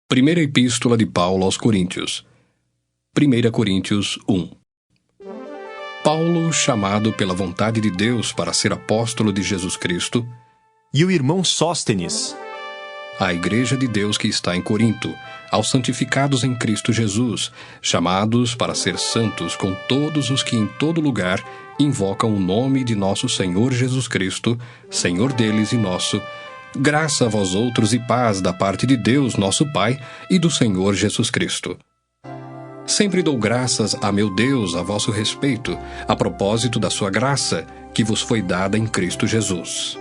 Primeira Epístola de Paulo aos Coríntios. 1 Coríntios 1. Paulo, chamado pela vontade de Deus para ser apóstolo de Jesus Cristo, e o irmão Sóstenes, à igreja de Deus que está em Corinto, aos santificados em Cristo Jesus, chamados para ser santos com todos os que em todo lugar invocam o nome de nosso Senhor Jesus Cristo, Senhor deles e nosso, graça a vós outros e paz da parte de Deus, nosso Pai, e do Senhor Jesus Cristo. Sempre dou graças a meu Deus a vosso respeito, a propósito da sua graça, que vos foi dada em Cristo Jesus.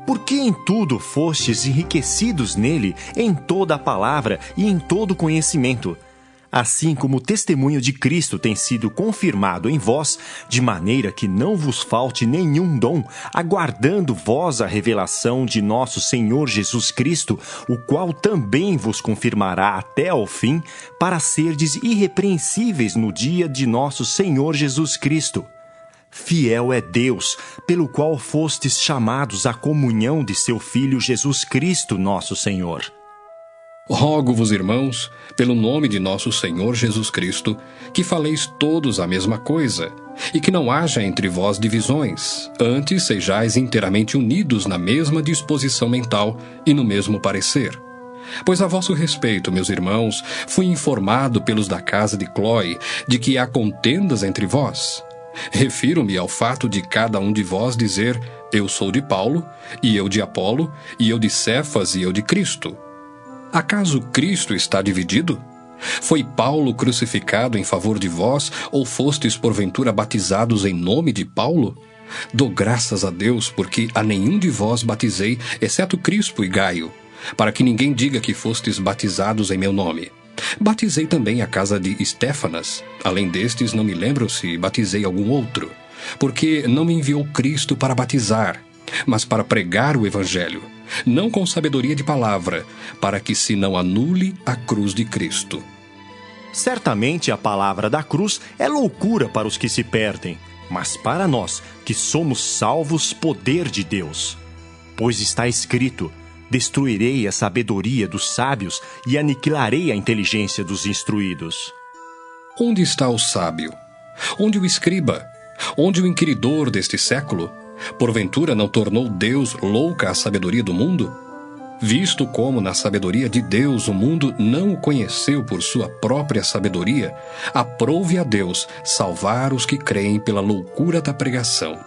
porque em tudo fostes enriquecidos nele, em toda a palavra e em todo conhecimento, assim como o testemunho de Cristo tem sido confirmado em vós, de maneira que não vos falte nenhum dom, aguardando vós a revelação de nosso Senhor Jesus Cristo, o qual também vos confirmará até ao fim, para serdes irrepreensíveis no dia de nosso Senhor Jesus Cristo. Fiel é Deus, pelo qual fostes chamados à comunhão de seu Filho Jesus Cristo, nosso Senhor. Rogo-vos, irmãos, pelo nome de nosso Senhor Jesus Cristo, que faleis todos a mesma coisa, e que não haja entre vós divisões, antes sejais inteiramente unidos na mesma disposição mental e no mesmo parecer. Pois a vosso respeito, meus irmãos, fui informado pelos da casa de Cloe de que há contendas entre vós. Refiro-me ao fato de cada um de vós dizer, eu sou de Paulo, e eu de Apolo, e eu de Cefas, e eu de Cristo. Acaso Cristo está dividido? Foi Paulo crucificado em favor de vós, ou fostes porventura batizados em nome de Paulo? Dou graças a Deus, porque a nenhum de vós batizei, exceto Crispo e Gaio, para que ninguém diga que fostes batizados em meu nome. Batizei também a casa de Estéfanas. Além destes, não me lembro se batizei algum outro, porque não me enviou Cristo para batizar, mas para pregar o Evangelho, não com sabedoria de palavra, para que se não anule a cruz de Cristo. Certamente a palavra da cruz é loucura para os que se perdem, mas para nós, que somos salvos, poder de Deus. Pois está escrito, destruirei a sabedoria dos sábios e aniquilarei a inteligência dos instruídos. Onde está o sábio? Onde o escriba? Onde o inquiridor deste século? Porventura não tornou Deus louca a sabedoria do mundo? Visto como na sabedoria de Deus o mundo não o conheceu por sua própria sabedoria, aprouve a Deus salvar os que creem pela loucura da pregação.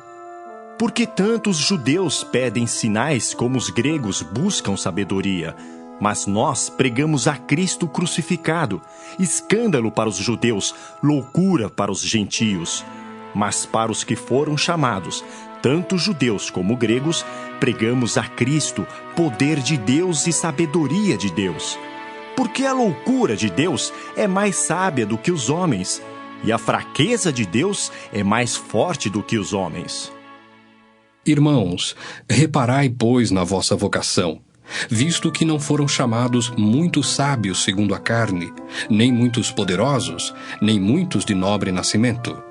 Porque tanto os judeus pedem sinais como os gregos buscam sabedoria. Mas nós pregamos a Cristo crucificado, escândalo para os judeus, loucura para os gentios. Mas para os que foram chamados, tanto judeus como gregos, pregamos a Cristo, poder de Deus e sabedoria de Deus. Porque a loucura de Deus é mais sábia do que os homens, e a fraqueza de Deus é mais forte do que os homens. Irmãos, reparai, pois, na vossa vocação, visto que não foram chamados muitos sábios segundo a carne, nem muitos poderosos, nem muitos de nobre nascimento.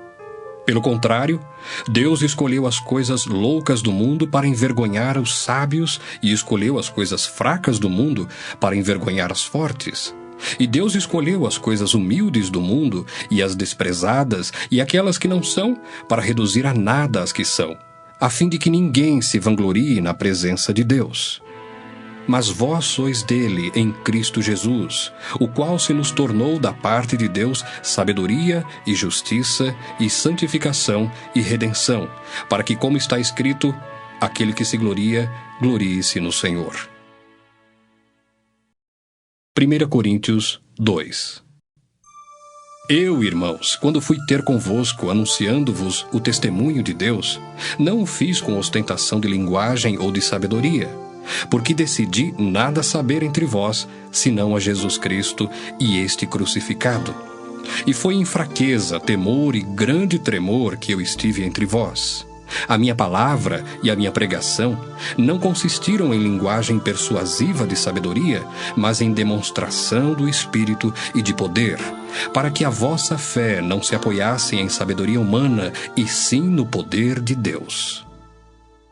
Pelo contrário, Deus escolheu as coisas loucas do mundo para envergonhar os sábios e escolheu as coisas fracas do mundo para envergonhar as fortes. E Deus escolheu as coisas humildes do mundo e as desprezadas e aquelas que não são para reduzir a nada as que são, a fim de que ninguém se vanglorie na presença de Deus. Mas vós sois dele em Cristo Jesus, o qual se nos tornou da parte de Deus sabedoria e justiça e santificação e redenção, para que, como está escrito, aquele que se gloria, glorie-se no Senhor. 1 Coríntios 2. Eu, irmãos, quando fui ter convosco, anunciando-vos o testemunho de Deus, não o fiz com ostentação de linguagem ou de sabedoria, porque decidi nada saber entre vós, senão a Jesus Cristo e este crucificado. E foi em fraqueza, temor e grande tremor que eu estive entre vós. A minha palavra e a minha pregação não consistiram em linguagem persuasiva de sabedoria, mas em demonstração do Espírito e de poder, para que a vossa fé não se apoiasse em sabedoria humana, e sim no poder de Deus.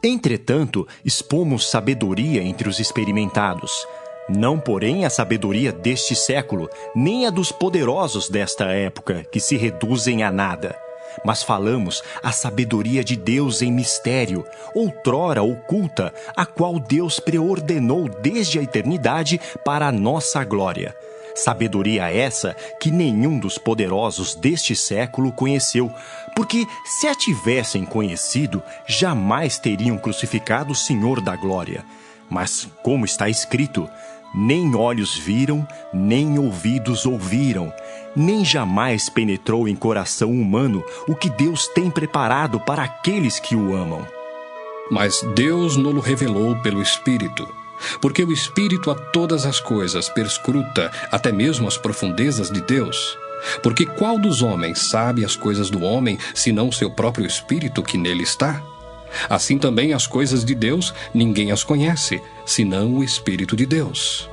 Entretanto, expomos sabedoria entre os experimentados, Não, porém, a sabedoria deste século, nem a dos poderosos desta época, que se reduzem a nada. Mas falamos a sabedoria de Deus em mistério, outrora oculta, a qual Deus preordenou desde a eternidade para a nossa glória. Sabedoria essa que nenhum dos poderosos deste século conheceu, porque se a tivessem conhecido, jamais teriam crucificado o Senhor da glória. Mas, como está escrito, nem olhos viram, nem ouvidos ouviram, nem jamais penetrou em coração humano o que Deus tem preparado para aqueles que o amam. Mas Deus nos revelou pelo Espírito, porque o Espírito a todas as coisas perscruta até mesmo as profundezas de Deus. Porque qual dos homens sabe as coisas do homem, senão o seu próprio Espírito que nele está? Assim também as coisas de Deus ninguém as conhece, senão o Espírito de Deus.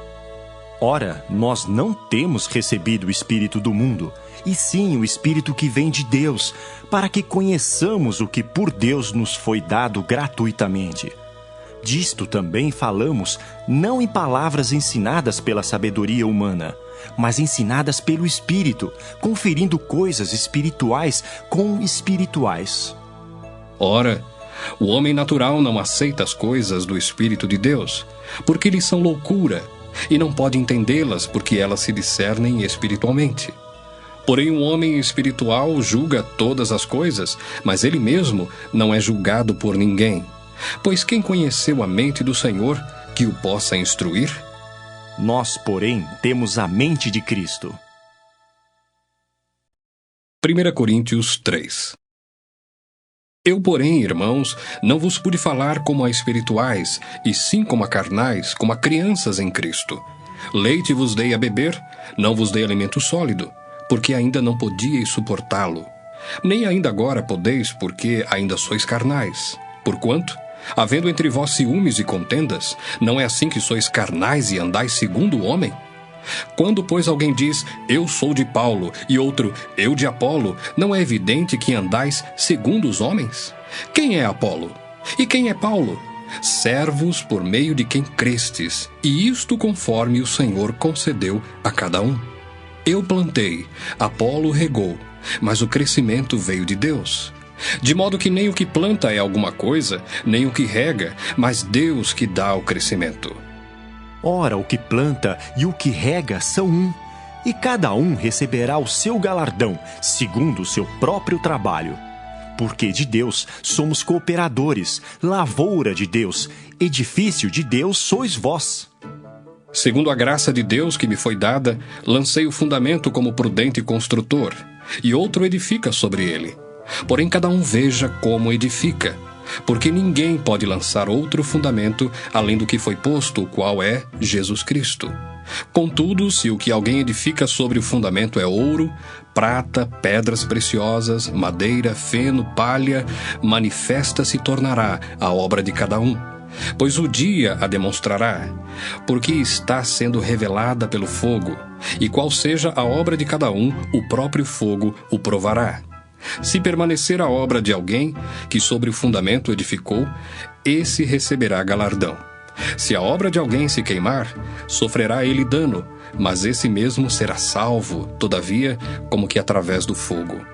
Ora, nós não temos recebido o Espírito do mundo, e sim o Espírito que vem de Deus, para que conheçamos o que por Deus nos foi dado gratuitamente. Disto também falamos, não em palavras ensinadas pela sabedoria humana, mas ensinadas pelo Espírito, conferindo coisas espirituais com espirituais. Ora, o homem natural não aceita as coisas do Espírito de Deus, porque lhes são loucura, e não pode entendê-las porque elas se discernem espiritualmente. Porém, o homem espiritual julga todas as coisas, mas ele mesmo não é julgado por ninguém. Pois quem conheceu a mente do Senhor que o possa instruir? Nós, porém, temos a mente de Cristo. 1 Coríntios 3. Eu, porém, irmãos, não vos pude falar como a espirituais, e sim como a carnais, como a crianças em Cristo. Leite vos dei a beber, não vos dei alimento sólido, porque ainda não podíeis suportá-lo. Nem ainda agora podeis, porque ainda sois carnais. Porquanto, havendo entre vós ciúmes e contendas, não é assim que sois carnais e andais segundo o homem? Quando, pois, alguém diz, eu sou de Paulo, e outro, eu de Apolo, não é evidente que andais segundo os homens? Quem é Apolo? E quem é Paulo? Servos por meio de quem crestes, e isto conforme o Senhor concedeu a cada um. Eu plantei, Apolo regou, mas o crescimento veio de Deus. De modo que nem o que planta é alguma coisa, nem o que rega, mas Deus que dá o crescimento. Ora, o que planta e o que rega são um, e cada um receberá o seu galardão, segundo o seu próprio trabalho. Porque de Deus somos cooperadores, lavoura de Deus, edifício de Deus sois vós. Segundo a graça de Deus que me foi dada, lancei o fundamento como prudente construtor, e outro edifica sobre ele. Porém, cada um veja como edifica, porque ninguém pode lançar outro fundamento além do que foi posto, o qual é Jesus Cristo. Contudo, se o que alguém edifica sobre o fundamento é ouro, prata, pedras preciosas, madeira, feno, palha, manifesta se tornará a obra de cada um, pois o dia a demonstrará, porque está sendo revelada pelo fogo, e qual seja a obra de cada um, o próprio fogo o provará. Se permanecer a obra de alguém que sobre o fundamento edificou, esse receberá galardão. Se a obra de alguém se queimar, sofrerá ele dano, mas esse mesmo será salvo, todavia, como que através do fogo.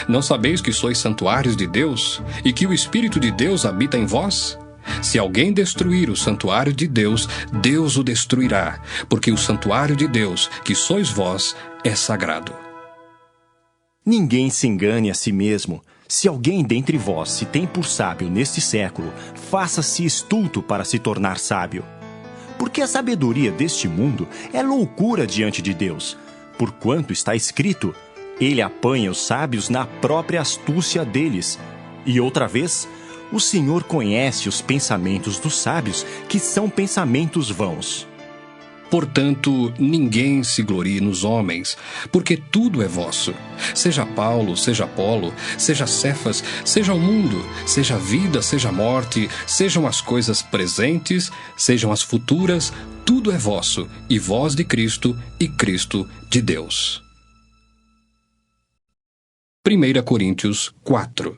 Não sabeis que sois santuários de Deus, e que o Espírito de Deus habita em vós? Se alguém destruir o santuário de Deus, Deus o destruirá, porque o santuário de Deus, que sois vós, é sagrado. Ninguém se engane a si mesmo. Se alguém dentre vós se tem por sábio neste século, faça-se estulto para se tornar sábio. Porque a sabedoria deste mundo é loucura diante de Deus. Porquanto está escrito, ele apanha os sábios na própria astúcia deles. E outra vez, o Senhor conhece os pensamentos dos sábios, que são pensamentos vãos. Portanto, ninguém se glorie nos homens, porque tudo é vosso. Seja Paulo, seja Apolo, seja Cefas, seja o mundo, seja a vida, seja a morte, sejam as coisas presentes, sejam as futuras, tudo é vosso, e vós de Cristo, e Cristo de Deus. 1 Coríntios 4.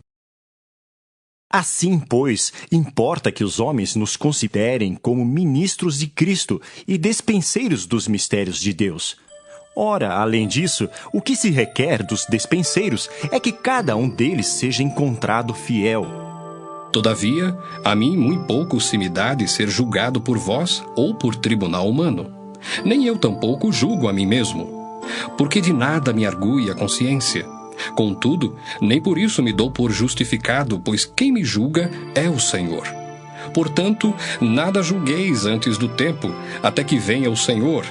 Assim, pois, importa que os homens nos considerem como ministros de Cristo e despenseiros dos mistérios de Deus. Ora, além disso, o que se requer dos despenseiros é que cada um deles seja encontrado fiel. Todavia, a mim muito pouco se me dá de ser julgado por vós ou por tribunal humano. Nem eu tampouco julgo a mim mesmo, porque de nada me argue a consciência. Contudo, nem por isso me dou por justificado, pois quem me julga é o Senhor. Portanto, nada julgueis antes do tempo, até que venha o Senhor,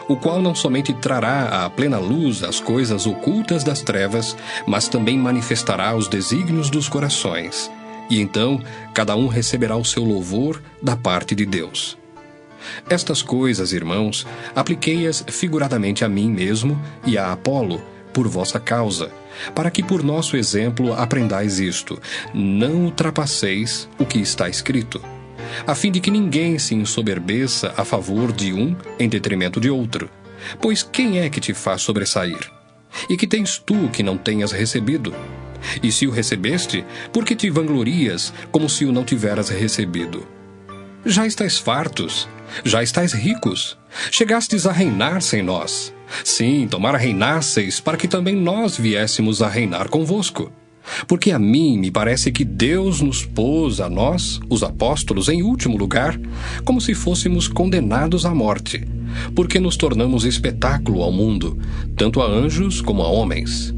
o qual não somente trará à plena luz as coisas ocultas das trevas, mas também manifestará os desígnios dos corações. E então, cada um receberá o seu louvor da parte de Deus. Estas coisas, irmãos, apliquei-as figuradamente a mim mesmo e a Apolo, por vossa causa, para que por nosso exemplo aprendais isto: não ultrapasseis o que está escrito, a fim de que ninguém se ensoberbeça a favor de um em detrimento de outro. Pois quem é que te faz sobressair? E que tens tu que não tenhas recebido? E se o recebeste, por que te vanglorias como se o não tiveras recebido? Já estáis fartos, já estáis ricos, chegastes a reinar sem nós. Sim, tomara reinasseis, para que também nós viéssemos a reinar convosco. Porque a mim me parece que Deus nos pôs a nós, os apóstolos, em último lugar, como se fôssemos condenados à morte, porque nos tornamos espetáculo ao mundo, tanto a anjos como a homens.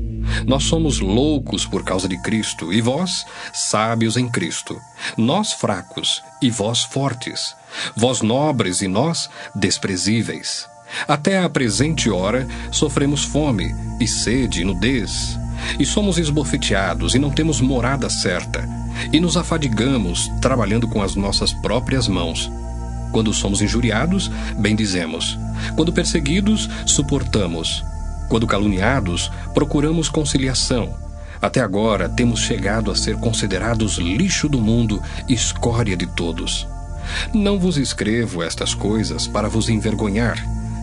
Nós somos loucos por causa de Cristo, e vós, sábios em Cristo. Nós fracos, e vós fortes. Vós nobres, e nós desprezíveis. Até à presente hora sofremos fome, e sede, e nudez. E somos esbofeteados, e não temos morada certa. E nos afadigamos, trabalhando com as nossas próprias mãos. Quando somos injuriados, bendizemos. Quando perseguidos, suportamos. Quando caluniados, procuramos conciliação. Até agora temos chegado a ser considerados lixo do mundo e escória de todos. Não vos escrevo estas coisas para vos envergonhar.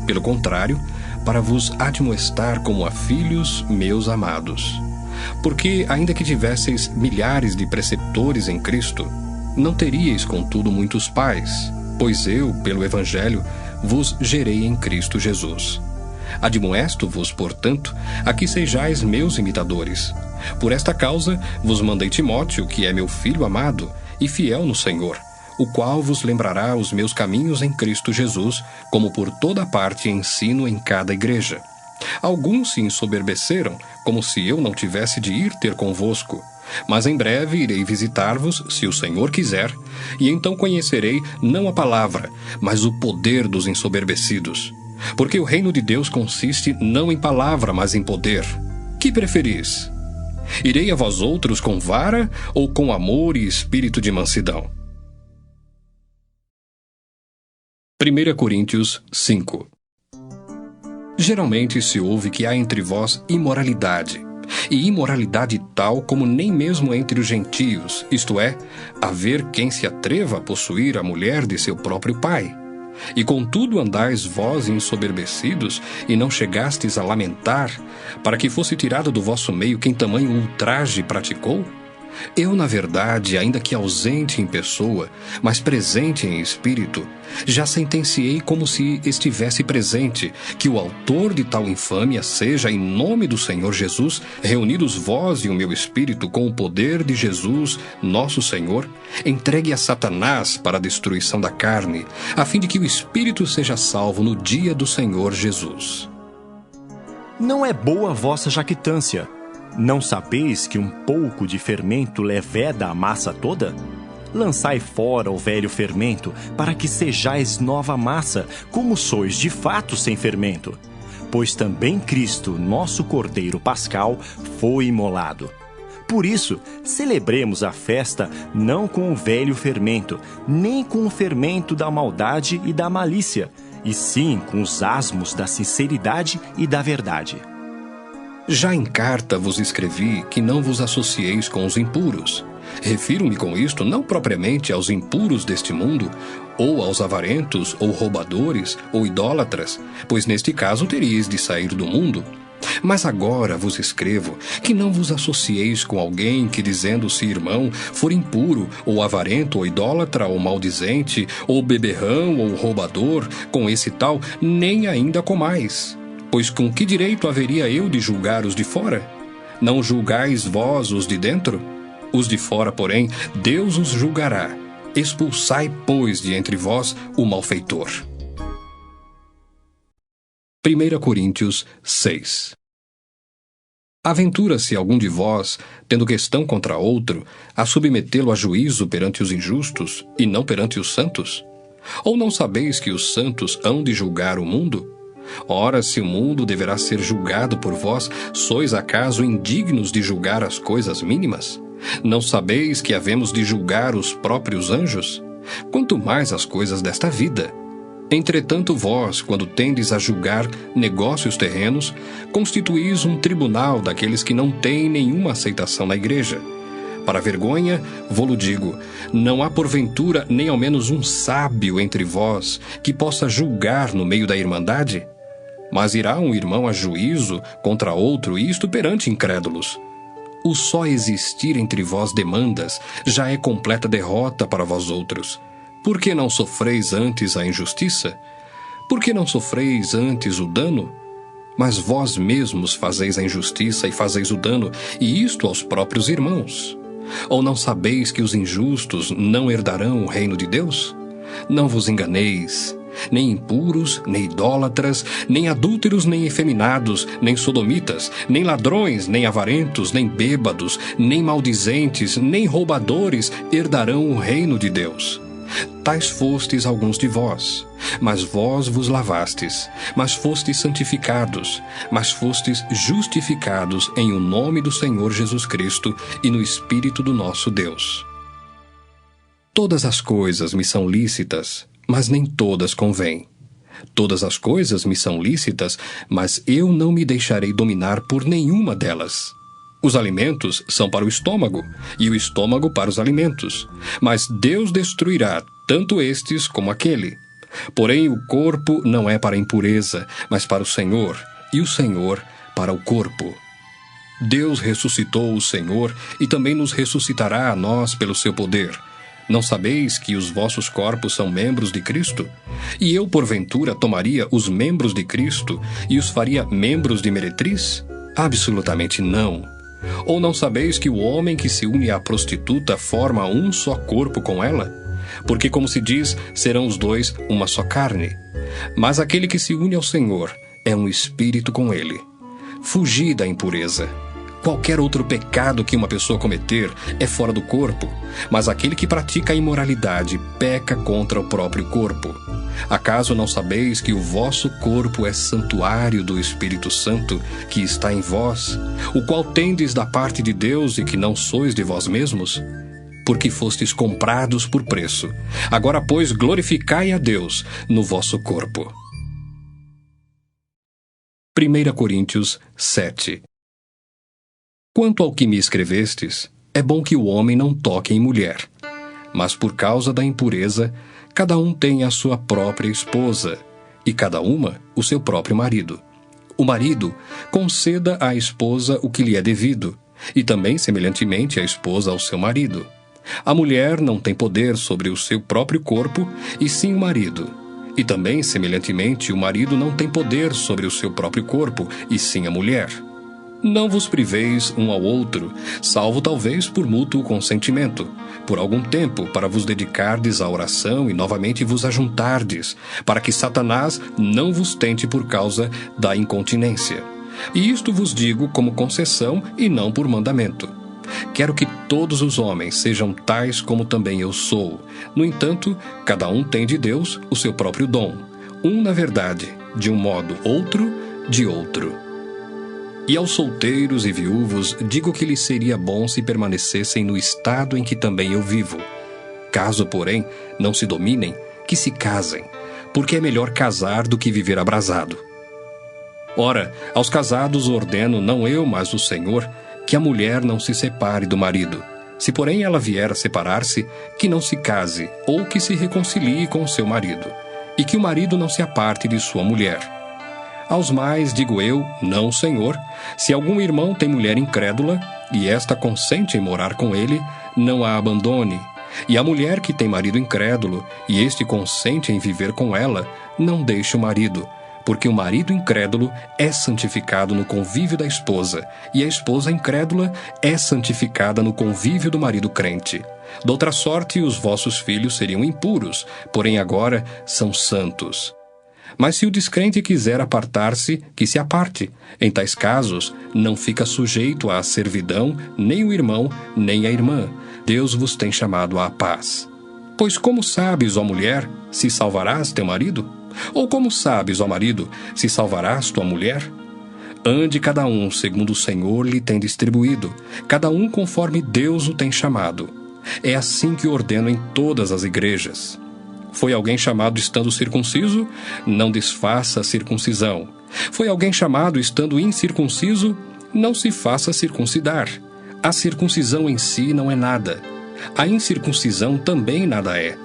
Pelo contrário, para vos admoestar como a filhos meus amados. Porque, ainda que tivesseis milhares de preceptores em Cristo, não teríeis, contudo, muitos pais, pois eu, pelo Evangelho, vos gerei em Cristo Jesus. Admoesto-vos, portanto, a que sejais meus imitadores. Por esta causa vos mandei Timóteo, que é meu filho amado e fiel no Senhor, o qual vos lembrará os meus caminhos em Cristo Jesus, como por toda parte ensino em cada igreja. Alguns se ensoberbeceram, como se eu não tivesse de ir ter convosco. Mas em breve irei visitar-vos, se o Senhor quiser, e então conhecerei não a palavra, mas o poder dos ensoberbecidos. Porque o reino de Deus consiste não em palavra, mas em poder. Que preferis? Irei a vós outros com vara ou com amor e espírito de mansidão? 1 Coríntios 5. Geralmente se ouve que há entre vós imoralidade, e imoralidade tal como nem mesmo entre os gentios, isto é, haver quem se atreva a possuir a mulher de seu próprio pai. E contudo andais vós ensoberbecidos, e não chegastes a lamentar, para que fosse tirado do vosso meio quem tamanho ultraje praticou? Eu, na verdade, ainda que ausente em pessoa, mas presente em espírito, já sentenciei como se estivesse presente, que o autor de tal infâmia seja, em nome do Senhor Jesus, reunidos vós e o meu espírito com o poder de Jesus, nosso Senhor, entregue a Satanás para a destruição da carne, a fim de que o espírito seja salvo no dia do Senhor Jesus. Não é boa a vossa jactância. Não sabeis que um pouco de fermento leveda a massa toda? Lançai fora o velho fermento, para que sejais nova massa, como sois de fato sem fermento. Pois também Cristo, nosso Cordeiro Pascal, foi imolado. Por isso, celebremos a festa não com o velho fermento, nem com o fermento da maldade e da malícia, e sim com os asmos da sinceridade e da verdade. Já em carta vos escrevi que não vos associeis com os impuros. Refiro-me com isto não propriamente aos impuros deste mundo, ou aos avarentos, ou roubadores, ou idólatras, pois neste caso teríeis de sair do mundo. Mas agora vos escrevo que não vos associeis com alguém que, dizendo-se irmão, for impuro, ou avarento, ou idólatra, ou maldizente, ou beberrão, ou roubador, com esse tal, nem ainda comais. Pois com que direito haveria eu de julgar os de fora? Não julgais vós os de dentro? Os de fora, porém, Deus os julgará. Expulsai, pois, de entre vós o malfeitor. 1 Coríntios 6. Aventura-se algum de vós, tendo questão contra outro, a submetê-lo a juízo perante os injustos, e não perante os santos? Ou não sabeis que os santos hão de julgar o mundo? Ora, se o mundo deverá ser julgado por vós, sois acaso indignos de julgar as coisas mínimas? Não sabeis que havemos de julgar os próprios anjos? Quanto mais as coisas desta vida. Entretanto, vós, quando tendes a julgar negócios terrenos, constituís um tribunal daqueles que não têm nenhuma aceitação na igreja. Para vergonha, vô-lo digo, não há porventura nem ao menos um sábio entre vós que possa julgar no meio da irmandade? Mas irá um irmão a juízo contra outro, isto perante incrédulos. O só existir entre vós demandas já é completa derrota para vós outros. Por que não sofreis antes a injustiça? Por que não sofreis antes o dano? Mas vós mesmos fazeis a injustiça e fazeis o dano, e isto aos próprios irmãos. Ou não sabeis que os injustos não herdarão o reino de Deus? Não vos enganeis. Nem impuros, nem idólatras, nem adúlteros, nem efeminados, nem sodomitas, nem ladrões, nem avarentos, nem bêbados, nem maldizentes, nem roubadores herdarão o reino de Deus. Tais fostes alguns de vós, mas vós vos lavastes, mas fostes santificados, mas fostes justificados em o nome do Senhor Jesus Cristo e no Espírito do nosso Deus. Todas as coisas me são lícitas, mas nem todas convêm. Todas as coisas me são lícitas, mas eu não me deixarei dominar por nenhuma delas. Os alimentos são para o estômago, e o estômago para os alimentos. Mas Deus destruirá tanto estes como aquele. Porém, o corpo não é para a impureza, mas para o Senhor, e o Senhor para o corpo. Deus ressuscitou o Senhor, e também nos ressuscitará a nós pelo seu poder. Não sabeis que os vossos corpos são membros de Cristo? E eu, porventura, tomaria os membros de Cristo e os faria membros de meretriz? Absolutamente não. Ou não sabeis que o homem que se une à prostituta forma um só corpo com ela? Porque, como se diz, serão os dois uma só carne. Mas aquele que se une ao Senhor é um espírito com ele. Fugi da impureza. Qualquer outro pecado que uma pessoa cometer é fora do corpo, mas aquele que pratica a imoralidade peca contra o próprio corpo. Acaso não sabeis que o vosso corpo é santuário do Espírito Santo, que está em vós, o qual tendes da parte de Deus e que não sois de vós mesmos? Porque fostes comprados por preço. Agora, pois, glorificai a Deus no vosso corpo. 1 Coríntios 7. Quanto ao que me escrevestes, é bom que o homem não toque em mulher. Mas por causa da impureza, cada um tem a sua própria esposa, e cada uma o seu próprio marido. O marido conceda à esposa o que lhe é devido, e também, semelhantemente, a esposa ao seu marido. A mulher não tem poder sobre o seu próprio corpo, e sim o marido. E também, semelhantemente, o marido não tem poder sobre o seu próprio corpo, e sim a mulher. Não vos priveis um ao outro, salvo talvez por mútuo consentimento, por algum tempo, para vos dedicardes à oração e novamente vos ajuntardes, para que Satanás não vos tente por causa da incontinência. E isto vos digo como concessão e não por mandamento. Quero que todos os homens sejam tais como também eu sou. No entanto, cada um tem de Deus o seu próprio dom. Um, na verdade, de um modo, outro, de outro. E aos solteiros e viúvos digo que lhes seria bom se permanecessem no estado em que também eu vivo. Caso, porém, não se dominem, que se casem, porque é melhor casar do que viver abrasado. Ora, aos casados ordeno, não eu, mas o Senhor, que a mulher não se separe do marido. Se, porém, ela vier a separar-se, que não se case, ou que se reconcilie com seu marido, e que o marido não se aparte de sua mulher. Aos mais digo eu, não, Senhor, se algum irmão tem mulher incrédula, e esta consente em morar com ele, não a abandone. E a mulher que tem marido incrédulo, e este consente em viver com ela, não deixe o marido, porque o marido incrédulo é santificado no convívio da esposa, e a esposa incrédula é santificada no convívio do marido crente. Doutra sorte, os vossos filhos seriam impuros, porém agora são santos. Mas se o descrente quiser apartar-se, que se aparte. Em tais casos, não fica sujeito à servidão nem o irmão, nem a irmã. Deus vos tem chamado à paz. Pois como sabes, ó mulher, se salvarás teu marido? Ou como sabes, ó marido, se salvarás tua mulher? Ande cada um segundo o Senhor lhe tem distribuído, cada um conforme Deus o tem chamado. É assim que ordeno em todas as igrejas. Foi alguém chamado estando circunciso? Não desfaça a circuncisão. Foi alguém chamado estando incircunciso? Não se faça circuncidar. A circuncisão em si não é nada. A incircuncisão também nada é.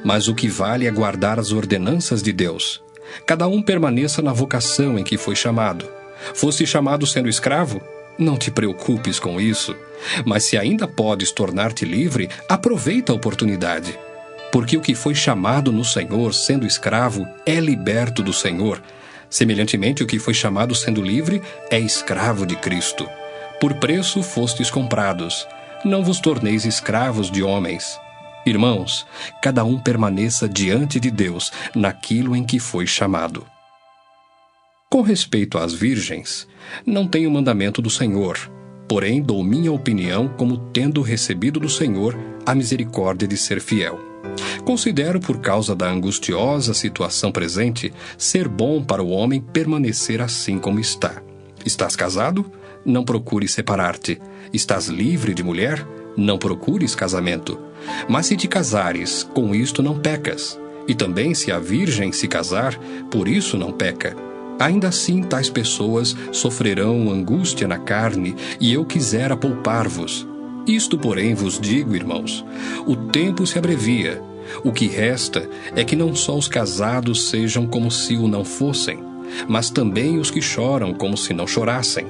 Mas o que vale é guardar as ordenanças de Deus. Cada um permaneça na vocação em que foi chamado. Foste chamado sendo escravo? Não te preocupes com isso. Mas se ainda podes tornar-te livre, aproveita a oportunidade. Porque o que foi chamado no Senhor, sendo escravo, é liberto do Senhor. Semelhantemente, o que foi chamado sendo livre, é escravo de Cristo. Por preço fostes comprados. Não vos torneis escravos de homens. Irmãos, cada um permaneça diante de Deus, naquilo em que foi chamado. Com respeito às virgens, não tenho mandamento do Senhor, porém dou minha opinião como tendo recebido do Senhor a misericórdia de ser fiel. Considero, por causa da angustiosa situação presente, ser bom para o homem permanecer assim como está. Estás casado? Não procures separar-te. Estás livre de mulher? Não procures casamento. Mas se te casares, com isto não pecas. E também se a virgem se casar, por isso não peca. Ainda assim, tais pessoas sofrerão angústia na carne, e eu quisera poupar-vos. Isto, porém, vos digo, irmãos, o tempo se abrevia. O que resta é que não só os casados sejam como se o não fossem, mas também os que choram como se não chorassem,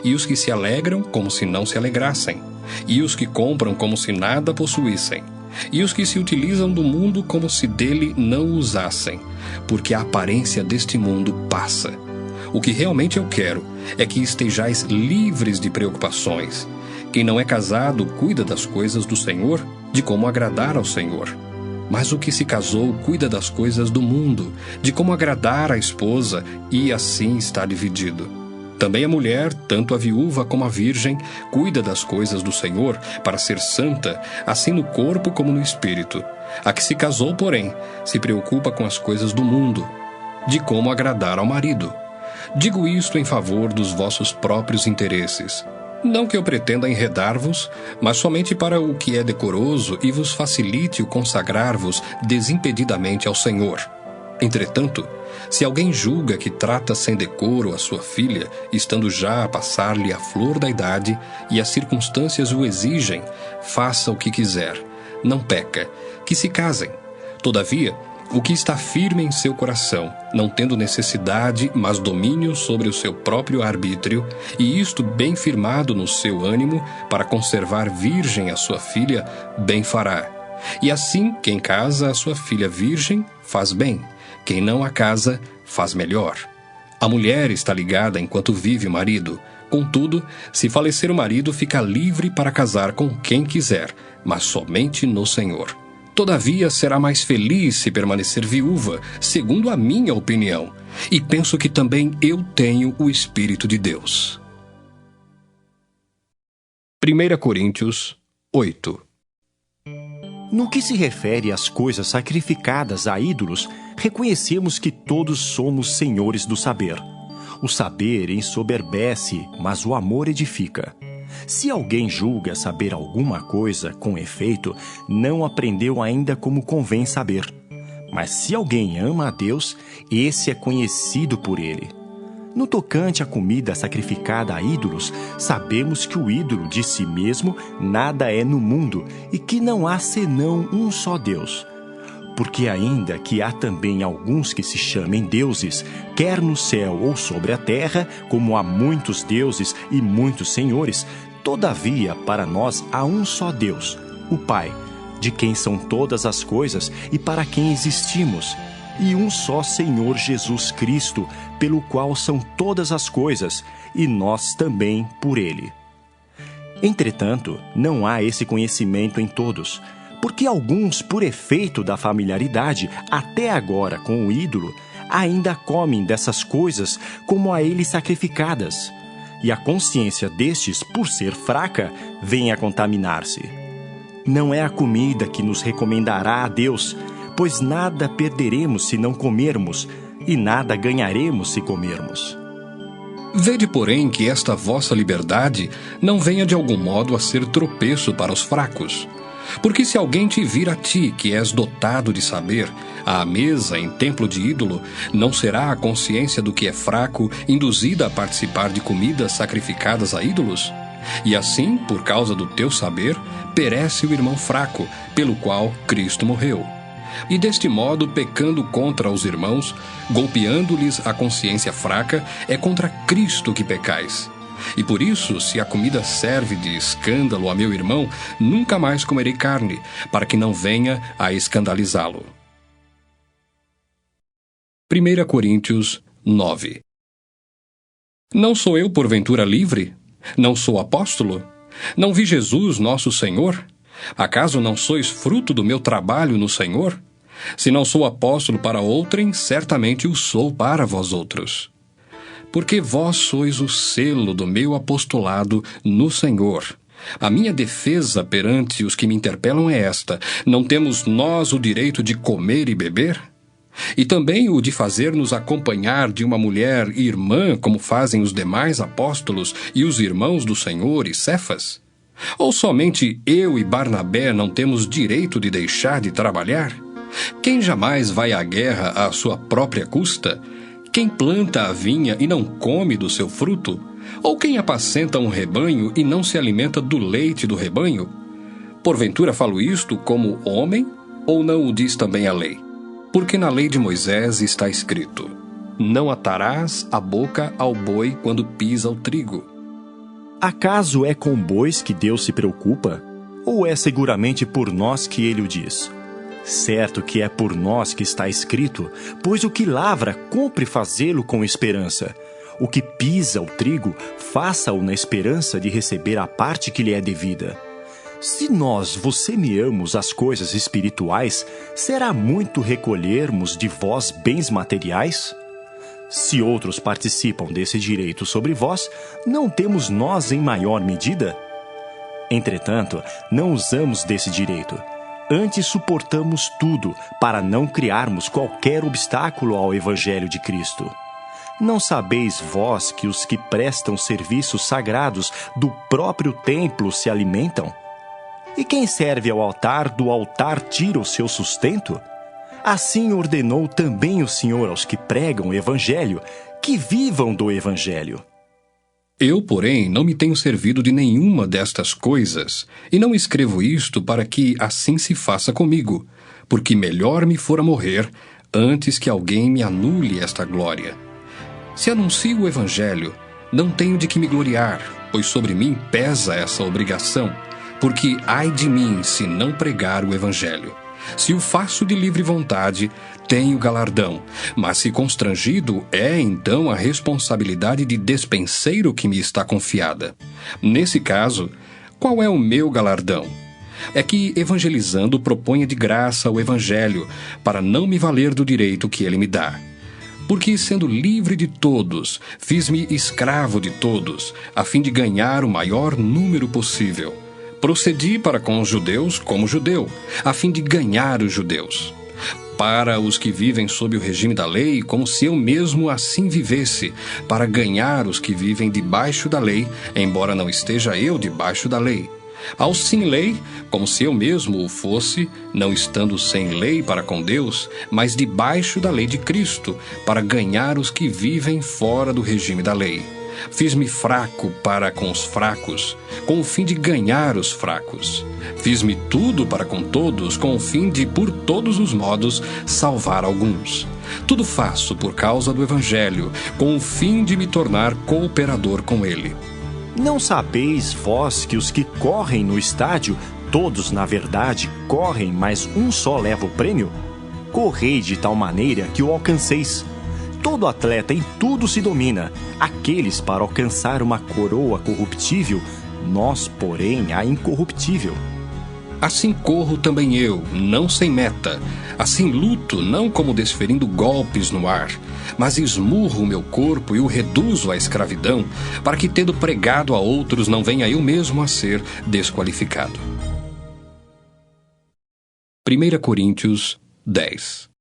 e os que se alegram como se não se alegrassem, e os que compram como se nada possuíssem, e os que se utilizam do mundo como se dele não usassem, porque a aparência deste mundo passa. O que realmente eu quero é que estejais livres de preocupações. Quem não é casado cuida das coisas do Senhor, de como agradar ao Senhor. Mas o que se casou cuida das coisas do mundo, de como agradar à esposa, e assim está dividido. Também a mulher, tanto a viúva como a virgem, cuida das coisas do Senhor, para ser santa, assim no corpo como no espírito. A que se casou, porém, se preocupa com as coisas do mundo, de como agradar ao marido. Digo isto em favor dos vossos próprios interesses. Não que eu pretenda enredar-vos, mas somente para o que é decoroso e vos facilite o consagrar-vos desimpedidamente ao Senhor. Entretanto, se alguém julga que trata sem decoro a sua filha, estando já a passar-lhe a flor da idade, e as circunstâncias o exigem, faça o que quiser. Não peca, que se casem. Todavia, o que está firme em seu coração, não tendo necessidade, mas domínio sobre o seu próprio arbítrio, e isto bem firmado no seu ânimo, para conservar virgem a sua filha, bem fará. E assim, quem casa a sua filha virgem, faz bem. Quem não a casa, faz melhor. A mulher está ligada enquanto vive o marido. Contudo, se falecer o marido, fica livre para casar com quem quiser, mas somente no Senhor. Todavia, será mais feliz se permanecer viúva, segundo a minha opinião, e penso que também eu tenho o Espírito de Deus. 1 Coríntios 8. No que se refere às coisas sacrificadas a ídolos, reconhecemos que todos somos senhores do saber. O saber ensoberbece, mas o amor edifica. Se alguém julga saber alguma coisa, com efeito, não aprendeu ainda como convém saber. Mas se alguém ama a Deus, esse é conhecido por ele. No tocante à comida sacrificada a ídolos, sabemos que o ídolo de si mesmo nada é no mundo e que não há senão um só Deus. Porque ainda que há também alguns que se chamem deuses, quer no céu ou sobre a terra, como há muitos deuses e muitos senhores, todavia para nós há um só Deus, o Pai, de quem são todas as coisas e para quem existimos, e um só Senhor Jesus Cristo, pelo qual são todas as coisas, e nós também por ele. Entretanto, não há esse conhecimento em todos, porque alguns, por efeito da familiaridade, até agora com o ídolo, ainda comem dessas coisas como a ele sacrificadas, e a consciência destes, por ser fraca, vem a contaminar-se. Não é a comida que nos recomendará a Deus, pois nada perderemos se não comermos, e nada ganharemos se comermos. Vede, porém, que esta vossa liberdade não venha de algum modo a ser tropeço para os fracos. Porque se alguém te vir a ti, que és dotado de saber, à mesa em templo de ídolo, não será a consciência do que é fraco induzida a participar de comidas sacrificadas a ídolos? E assim, por causa do teu saber, perece o irmão fraco, pelo qual Cristo morreu. E deste modo, pecando contra os irmãos, golpeando-lhes a consciência fraca, é contra Cristo que pecais. E por isso, se a comida serve de escândalo a meu irmão, nunca mais comerei carne, para que não venha a escandalizá-lo. 1 Coríntios 9. Não sou eu, porventura, livre? Não sou apóstolo? Não vi Jesus, nosso Senhor? Acaso não sois fruto do meu trabalho no Senhor? Se não sou apóstolo para outrem, certamente o sou para vós outros. Porque vós sois o selo do meu apostolado no Senhor. A minha defesa perante os que me interpelam é esta: não temos nós o direito de comer e beber? E também o de fazer-nos acompanhar de uma mulher irmã, como fazem os demais apóstolos e os irmãos do Senhor e Cefas? Ou somente eu e Barnabé não temos direito de deixar de trabalhar? Quem jamais vai à guerra à sua própria custa? Quem planta a vinha e não come do seu fruto? Ou quem apacenta um rebanho e não se alimenta do leite do rebanho? Porventura falo isto como homem, ou não o diz também a lei? Porque na lei de Moisés está escrito: não atarás a boca ao boi quando pisa o trigo. Acaso é com bois que Deus se preocupa? Ou é seguramente por nós que ele o diz? Certo que é por nós que está escrito, pois o que lavra, cumpre fazê-lo com esperança. O que pisa o trigo, faça-o na esperança de receber a parte que lhe é devida. Se nós vos semeamos as coisas espirituais, será muito recolhermos de vós bens materiais? Se outros participam desse direito sobre vós, não temos nós em maior medida? Entretanto, não usamos desse direito. Antes suportamos tudo, para não criarmos qualquer obstáculo ao Evangelho de Cristo. Não sabeis vós que os que prestam serviços sagrados do próprio templo se alimentam? E quem serve ao altar, do altar tira o seu sustento? Assim ordenou também o Senhor aos que pregam o Evangelho, que vivam do Evangelho. Eu, porém, não me tenho servido de nenhuma destas coisas, e não escrevo isto para que assim se faça comigo, porque melhor me fora morrer antes que alguém me anule esta glória. Se anuncio o Evangelho, não tenho de que me gloriar, pois sobre mim pesa essa obrigação, porque ai de mim se não pregar o Evangelho. Se o faço de livre vontade, tenho galardão, mas se constrangido, é então a responsabilidade de despenseiro que me está confiada. Nesse caso, qual é o meu galardão? É que, evangelizando, proponha de graça o Evangelho, para não me valer do direito que ele me dá. Porque, sendo livre de todos, fiz-me escravo de todos, a fim de ganhar o maior número possível. Procedi para com os judeus como judeu, a fim de ganhar os judeus. Para os que vivem sob o regime da lei, como se eu mesmo assim vivesse, para ganhar os que vivem debaixo da lei, embora não esteja eu debaixo da lei. Aos sem lei, como se eu mesmo o fosse, não estando sem lei para com Deus, mas debaixo da lei de Cristo, para ganhar os que vivem fora do regime da lei, Fiz-me fraco para com os fracos, com o fim de ganhar os fracos. Fiz-me tudo para com todos, com o fim de, por todos os modos, salvar alguns. Tudo faço por causa do Evangelho, com o fim de me tornar cooperador com ele. Não sabeis vós que os que correm no estádio, todos na verdade correm, mas um só leva o prêmio? Correi de tal maneira que o alcanceis. Todo atleta em tudo se domina, aqueles para alcançar uma coroa corruptível, nós, porém, a incorruptível. Assim corro também eu, não sem meta. Assim luto, não como desferindo golpes no ar, mas esmurro o meu corpo e o reduzo à escravidão, para que, tendo pregado a outros, não venha eu mesmo a ser desqualificado. 1 Coríntios 10.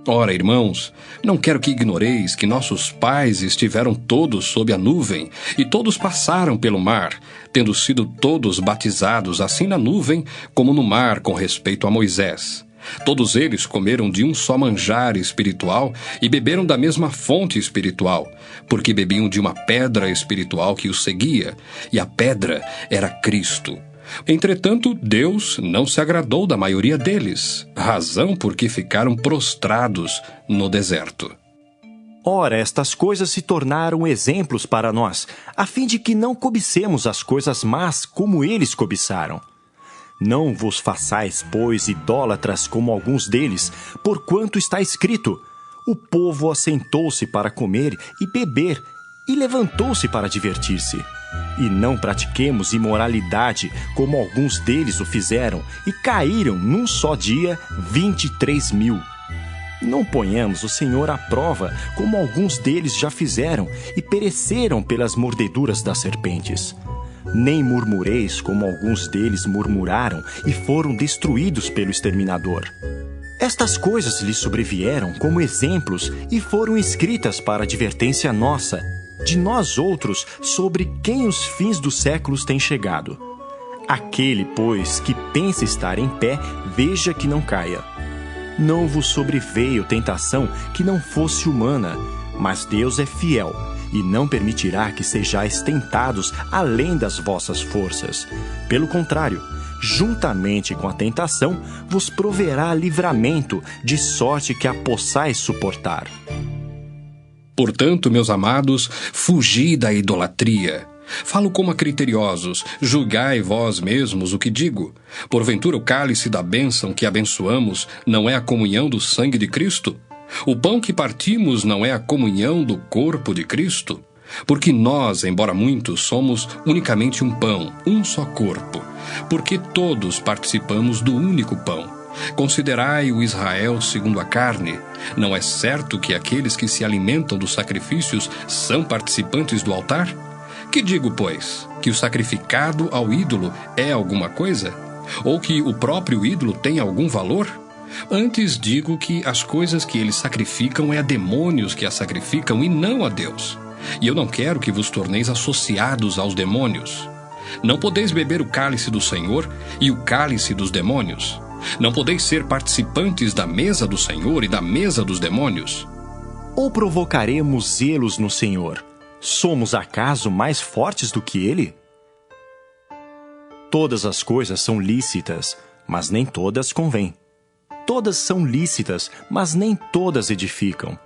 Ora, irmãos, não quero que ignoreis que nossos pais estiveram todos sob a nuvem, e todos passaram pelo mar, tendo sido todos batizados assim na nuvem como no mar com respeito a Moisés. Todos eles comeram de um só manjar espiritual e beberam da mesma fonte espiritual, porque bebiam de uma pedra espiritual que os seguia, e a pedra era Cristo. Entretanto, Deus não se agradou da maioria deles, razão porque ficaram prostrados no deserto. Ora, estas coisas se tornaram exemplos para nós, a fim de que não cobicemos as coisas más como eles cobiçaram. Não vos façais, pois, idólatras como alguns deles, porquanto está escrito: o povo assentou-se para comer e beber, e levantou-se para divertir-se. E não pratiquemos imoralidade, como alguns deles o fizeram, e caíram num só dia 23.000. Não ponhamos o Senhor à prova, como alguns deles já fizeram, e pereceram pelas mordeduras das serpentes. Nem murmureis, como alguns deles murmuraram, e foram destruídos pelo exterminador. Estas coisas lhes sobrevieram como exemplos, e foram escritas para advertência nossa, de nós outros, sobre quem os fins dos séculos têm chegado. Aquele, pois, que pensa estar em pé, veja que não caia. Não vos sobreveio tentação que não fosse humana, mas Deus é fiel, e não permitirá que sejais tentados além das vossas forças. Pelo contrário, juntamente com a tentação, vos proverá livramento, de sorte que a possais suportar. Portanto, meus amados, fugi da idolatria. Falo como a criteriosos, julgai vós mesmos o que digo. Porventura o cálice da bênção que abençoamos não é a comunhão do sangue de Cristo? O pão que partimos não é a comunhão do corpo de Cristo? Porque nós, embora muitos, somos unicamente um pão, um só corpo, porque todos participamos do único pão. Considerai o Israel segundo a carne. Não é certo que aqueles que se alimentam dos sacrifícios são participantes do altar? Que digo, pois? Que o sacrificado ao ídolo é alguma coisa? Ou que o próprio ídolo tem algum valor? Antes digo que as coisas que eles sacrificam é a demônios que as sacrificam e não a Deus. E eu não quero que vos torneis associados aos demônios. Não podeis beber o cálice do Senhor e o cálice dos demônios. Não podeis ser participantes da mesa do Senhor e da mesa dos demônios. Ou provocaremos zelos no Senhor? Somos acaso mais fortes do que Ele? Todas as coisas são lícitas, mas nem todas convêm. Todas são lícitas, mas nem todas edificam.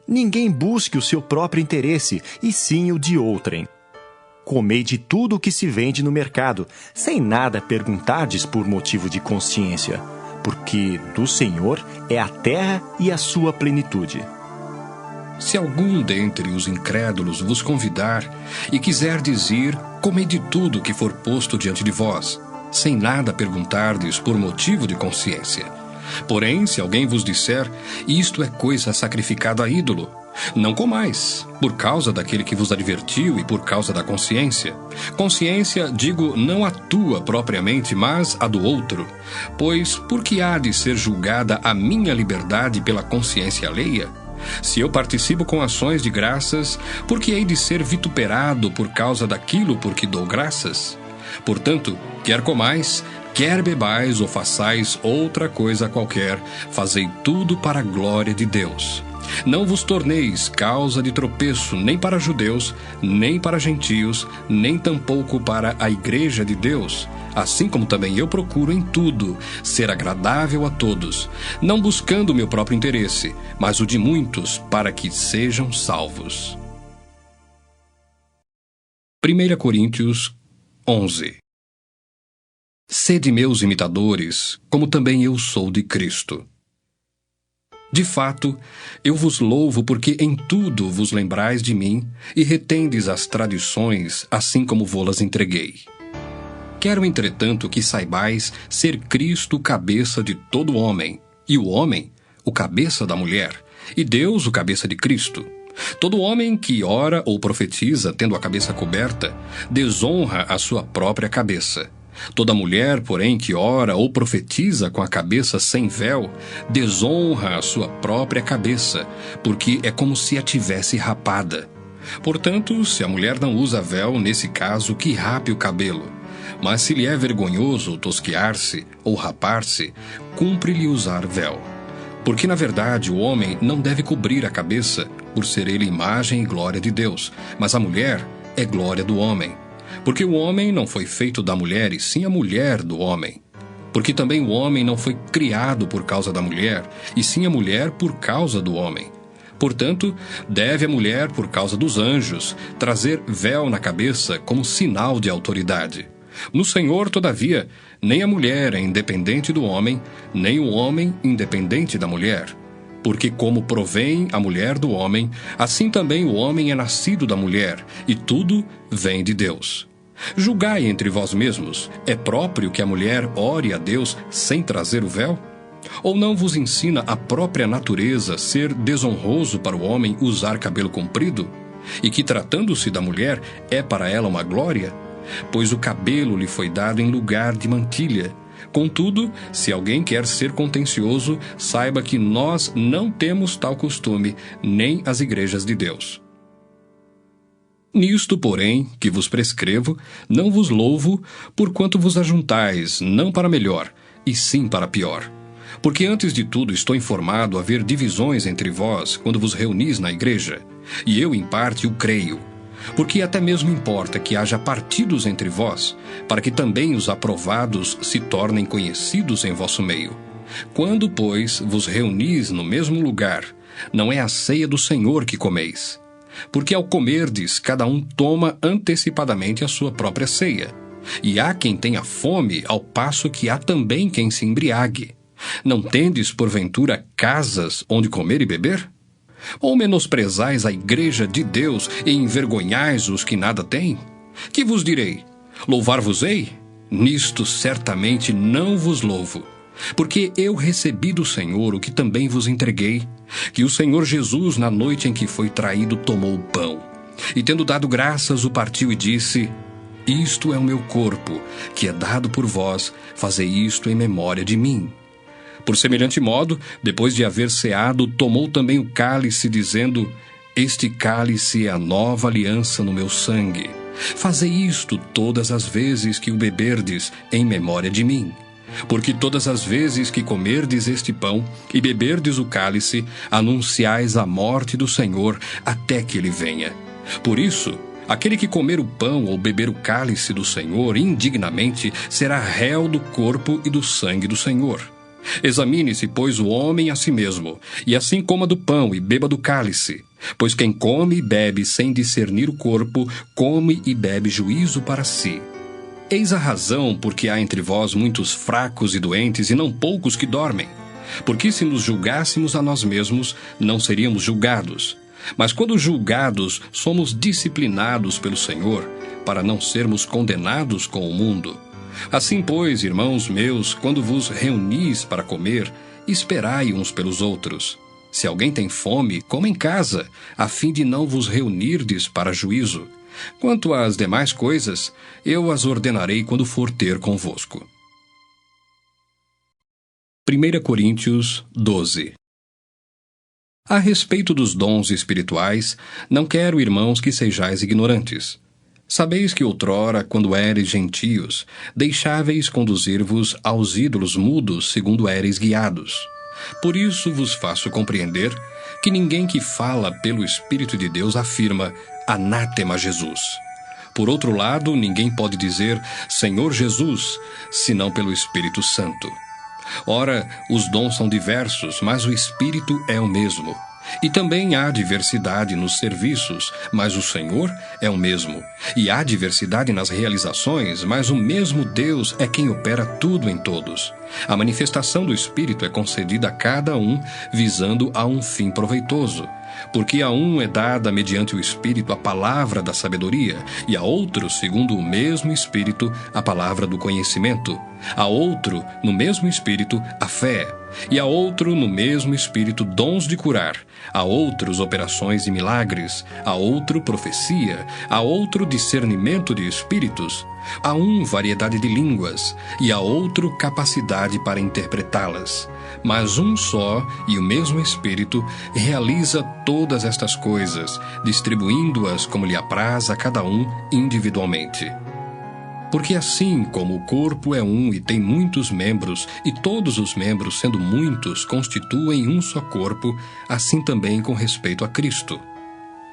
Ninguém busque o seu próprio interesse, e sim o de outrem. Comei de tudo o que se vende no mercado, sem nada perguntardes por motivo de consciência, porque do Senhor é a terra e a sua plenitude. Se algum dentre os incrédulos vos convidar e quiserdes ir, comei de tudo que for posto diante de vós, sem nada perguntardes por motivo de consciência. Porém, se alguém vos disser, isto é coisa sacrificada a ídolo, não comais, por causa daquele que vos advertiu e por causa da consciência. Consciência, digo, não a tua propriamente, mas a do outro. Pois por que há de ser julgada a minha liberdade pela consciência alheia? Se eu participo com ações de graças, por que hei de ser vituperado por causa daquilo por que dou graças? Portanto, quer comais, Quer bebais ou façais outra coisa qualquer, fazei tudo para a glória de Deus. Não vos torneis causa de tropeço nem para judeus, nem para gentios, nem tampouco para a igreja de Deus, assim como também eu procuro em tudo ser agradável a todos, não buscando o meu próprio interesse, mas o de muitos, para que sejam salvos. 1 Coríntios 11. Sede meus imitadores, como também eu sou de Cristo. De fato, eu vos louvo porque em tudo vos lembrais de mim e retendes as tradições, assim como vô-las entreguei. Quero, entretanto, que saibais ser Cristo o cabeça de todo homem, e o homem o cabeça da mulher, e Deus o cabeça de Cristo. Todo homem que ora ou profetiza tendo a cabeça coberta, desonra a sua própria cabeça. Toda mulher, porém, que ora ou profetiza com a cabeça sem véu, desonra a sua própria cabeça, porque é como se a tivesse rapada. Portanto, se a mulher não usa véu, nesse caso, que rape o cabelo. Mas se lhe é vergonhoso tosquiar-se ou rapar-se, cumpre-lhe usar véu. Porque, na verdade, o homem não deve cobrir a cabeça, por ser ele imagem e glória de Deus, mas a mulher é glória do homem. Porque o homem não foi feito da mulher, e sim a mulher do homem. Porque também o homem não foi criado por causa da mulher, e sim a mulher por causa do homem. Portanto, deve a mulher, por causa dos anjos, trazer véu na cabeça como sinal de autoridade. No Senhor, todavia, nem a mulher é independente do homem, nem o homem independente da mulher. Porque como provém a mulher do homem, assim também o homem é nascido da mulher, e tudo vem de Deus. Julgai entre vós mesmos, é próprio que a mulher ore a Deus sem trazer o véu? Ou não vos ensina a própria natureza ser desonroso para o homem usar cabelo comprido? E que, tratando-se da mulher, é para ela uma glória? Pois o cabelo lhe foi dado em lugar de mantilha. Contudo, se alguém quer ser contencioso, saiba que nós não temos tal costume, nem as igrejas de Deus. Nisto, porém, que vos prescrevo, não vos louvo, porquanto vos ajuntais, não para melhor, e sim para pior. Porque antes de tudo estou informado haver divisões entre vós, quando vos reunis na igreja, e eu em parte o creio. Porque até mesmo importa que haja partidos entre vós, para que também os aprovados se tornem conhecidos em vosso meio. Quando, pois, vos reunis no mesmo lugar, não é a ceia do Senhor que comeis. Porque ao comerdes, cada um toma antecipadamente a sua própria ceia. E há quem tenha fome, ao passo que há também quem se embriague. Não tendes, porventura, casas onde comer e beber? Ou menosprezais a igreja de Deus e envergonhais os que nada têm? Que vos direi? Louvar-vos-ei? Nisto certamente não vos louvo. Porque eu recebi do Senhor o que também vos entreguei, que o Senhor Jesus, na noite em que foi traído, tomou o pão. E tendo dado graças, o partiu e disse: Isto é o meu corpo, que é dado por vós, fazei isto em memória de mim. Por semelhante modo, depois de haver ceado, tomou também o cálice, dizendo: Este cálice é a nova aliança no meu sangue. Fazei isto todas as vezes que o beberdes, em memória de mim. Porque todas as vezes que comerdes este pão e beberdes o cálice, anunciais a morte do Senhor até que ele venha. Por isso, aquele que comer o pão ou beber o cálice do Senhor indignamente será réu do corpo e do sangue do Senhor. Examine-se, pois, o homem a si mesmo, e assim coma do pão e beba do cálice. Pois quem come e bebe sem discernir o corpo, come e bebe juízo para si. Eis a razão por que há entre vós muitos fracos e doentes, e não poucos que dormem. Porque se nos julgássemos a nós mesmos, não seríamos julgados. Mas quando julgados, somos disciplinados pelo Senhor, para não sermos condenados com o mundo. Assim, pois, irmãos meus, quando vos reunis para comer, esperai uns pelos outros. Se alguém tem fome, coma em casa, a fim de não vos reunirdes para juízo. Quanto às demais coisas, eu as ordenarei quando for ter convosco. 1 Coríntios 12. A respeito dos dons espirituais, não quero, irmãos, que sejais ignorantes. Sabeis que outrora, quando éreis gentios, deixáveis conduzir-vos aos ídolos mudos, segundo éreis guiados. Por isso vos faço compreender que ninguém que fala pelo Espírito de Deus afirma anátema Jesus. Por outro lado, ninguém pode dizer Senhor Jesus, senão pelo Espírito Santo. Ora, os dons são diversos, mas o Espírito é o mesmo. E também há diversidade nos serviços, mas o Senhor é o mesmo. E há diversidade nas realizações, mas o mesmo Deus é quem opera tudo em todos. A manifestação do Espírito é concedida a cada um, visando a um fim proveitoso. Porque a um é dada mediante o Espírito a palavra da sabedoria, e a outro, segundo o mesmo Espírito, a palavra do conhecimento. A outro, no mesmo Espírito, a fé. E a outro, no mesmo Espírito, dons de curar. A outros, operações e milagres. A outro, profecia. A outro, discernimento de espíritos. A um, variedade de línguas. E a outro, capacidade para interpretá-las. Mas um só e o mesmo Espírito realiza todas estas coisas, distribuindo-as como lhe apraz a cada um individualmente. Porque assim como o corpo é um e tem muitos membros, e todos os membros, sendo muitos, constituem um só corpo, assim também com respeito a Cristo.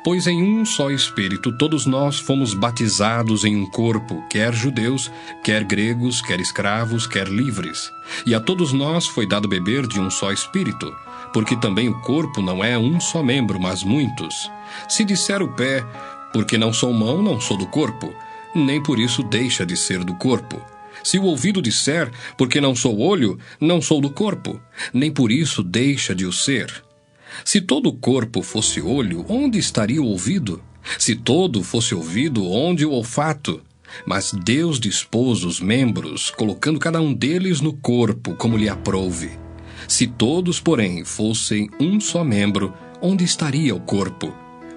Pois em um só Espírito todos nós fomos batizados em um corpo, quer judeus, quer gregos, quer escravos, quer livres. E a todos nós foi dado beber de um só Espírito, porque também o corpo não é um só membro, mas muitos. Se disser o pé, porque não sou mão, não sou do corpo, nem por isso deixa de ser do corpo. Se o ouvido disser, porque não sou olho, não sou do corpo, nem por isso deixa de o ser. Se todo o corpo fosse olho, onde estaria o ouvido? Se todo fosse ouvido, onde o olfato? Mas Deus dispôs os membros, colocando cada um deles no corpo, como lhe aprouve. Se todos, porém, fossem um só membro, onde estaria o corpo?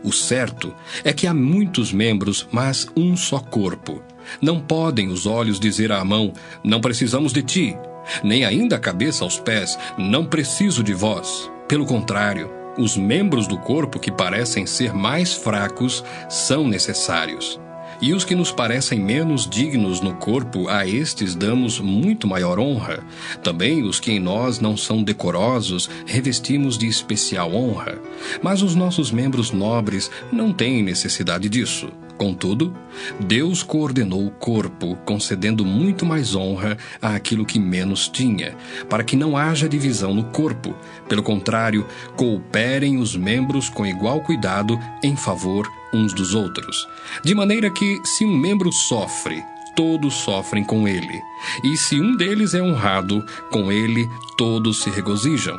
O certo é que há muitos membros, mas um só corpo. Não podem os olhos dizer à mão, não precisamos de ti, nem ainda a cabeça aos pés, não preciso de vós. Pelo contrário, os membros do corpo que parecem ser mais fracos são necessários. E os que nos parecem menos dignos no corpo, a estes damos muito maior honra. Também os que em nós não são decorosos, revestimos de especial honra. Mas os nossos membros nobres não têm necessidade disso. Contudo, Deus coordenou o corpo, concedendo muito mais honra àquilo que menos tinha, para que não haja divisão no corpo. Pelo contrário, cooperem os membros com igual cuidado em favor uns dos outros. De maneira que, se um membro sofre, todos sofrem com ele. E se um deles é honrado, com ele todos se regozijam.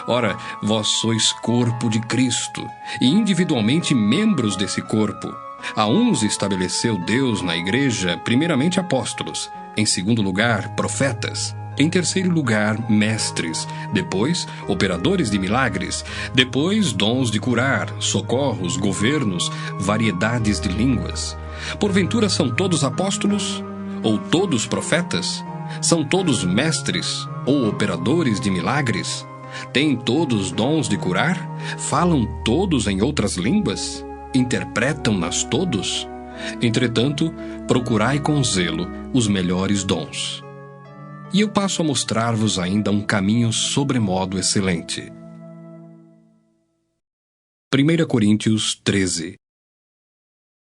Ora, vós sois corpo de Cristo, e individualmente membros desse corpo. A uns estabeleceu Deus na igreja, primeiramente apóstolos, em segundo lugar, profetas, em terceiro lugar, mestres, depois, operadores de milagres, depois, dons de curar, socorros, governos, variedades de línguas. Porventura são todos apóstolos? Ou todos profetas? São todos mestres? Ou operadores de milagres? Têm todos dons de curar? Falam todos em outras línguas? Interpretam-nas todos? Entretanto, procurai com zelo os melhores dons. E eu passo a mostrar-vos ainda um caminho sobremodo excelente. 1 Coríntios 13.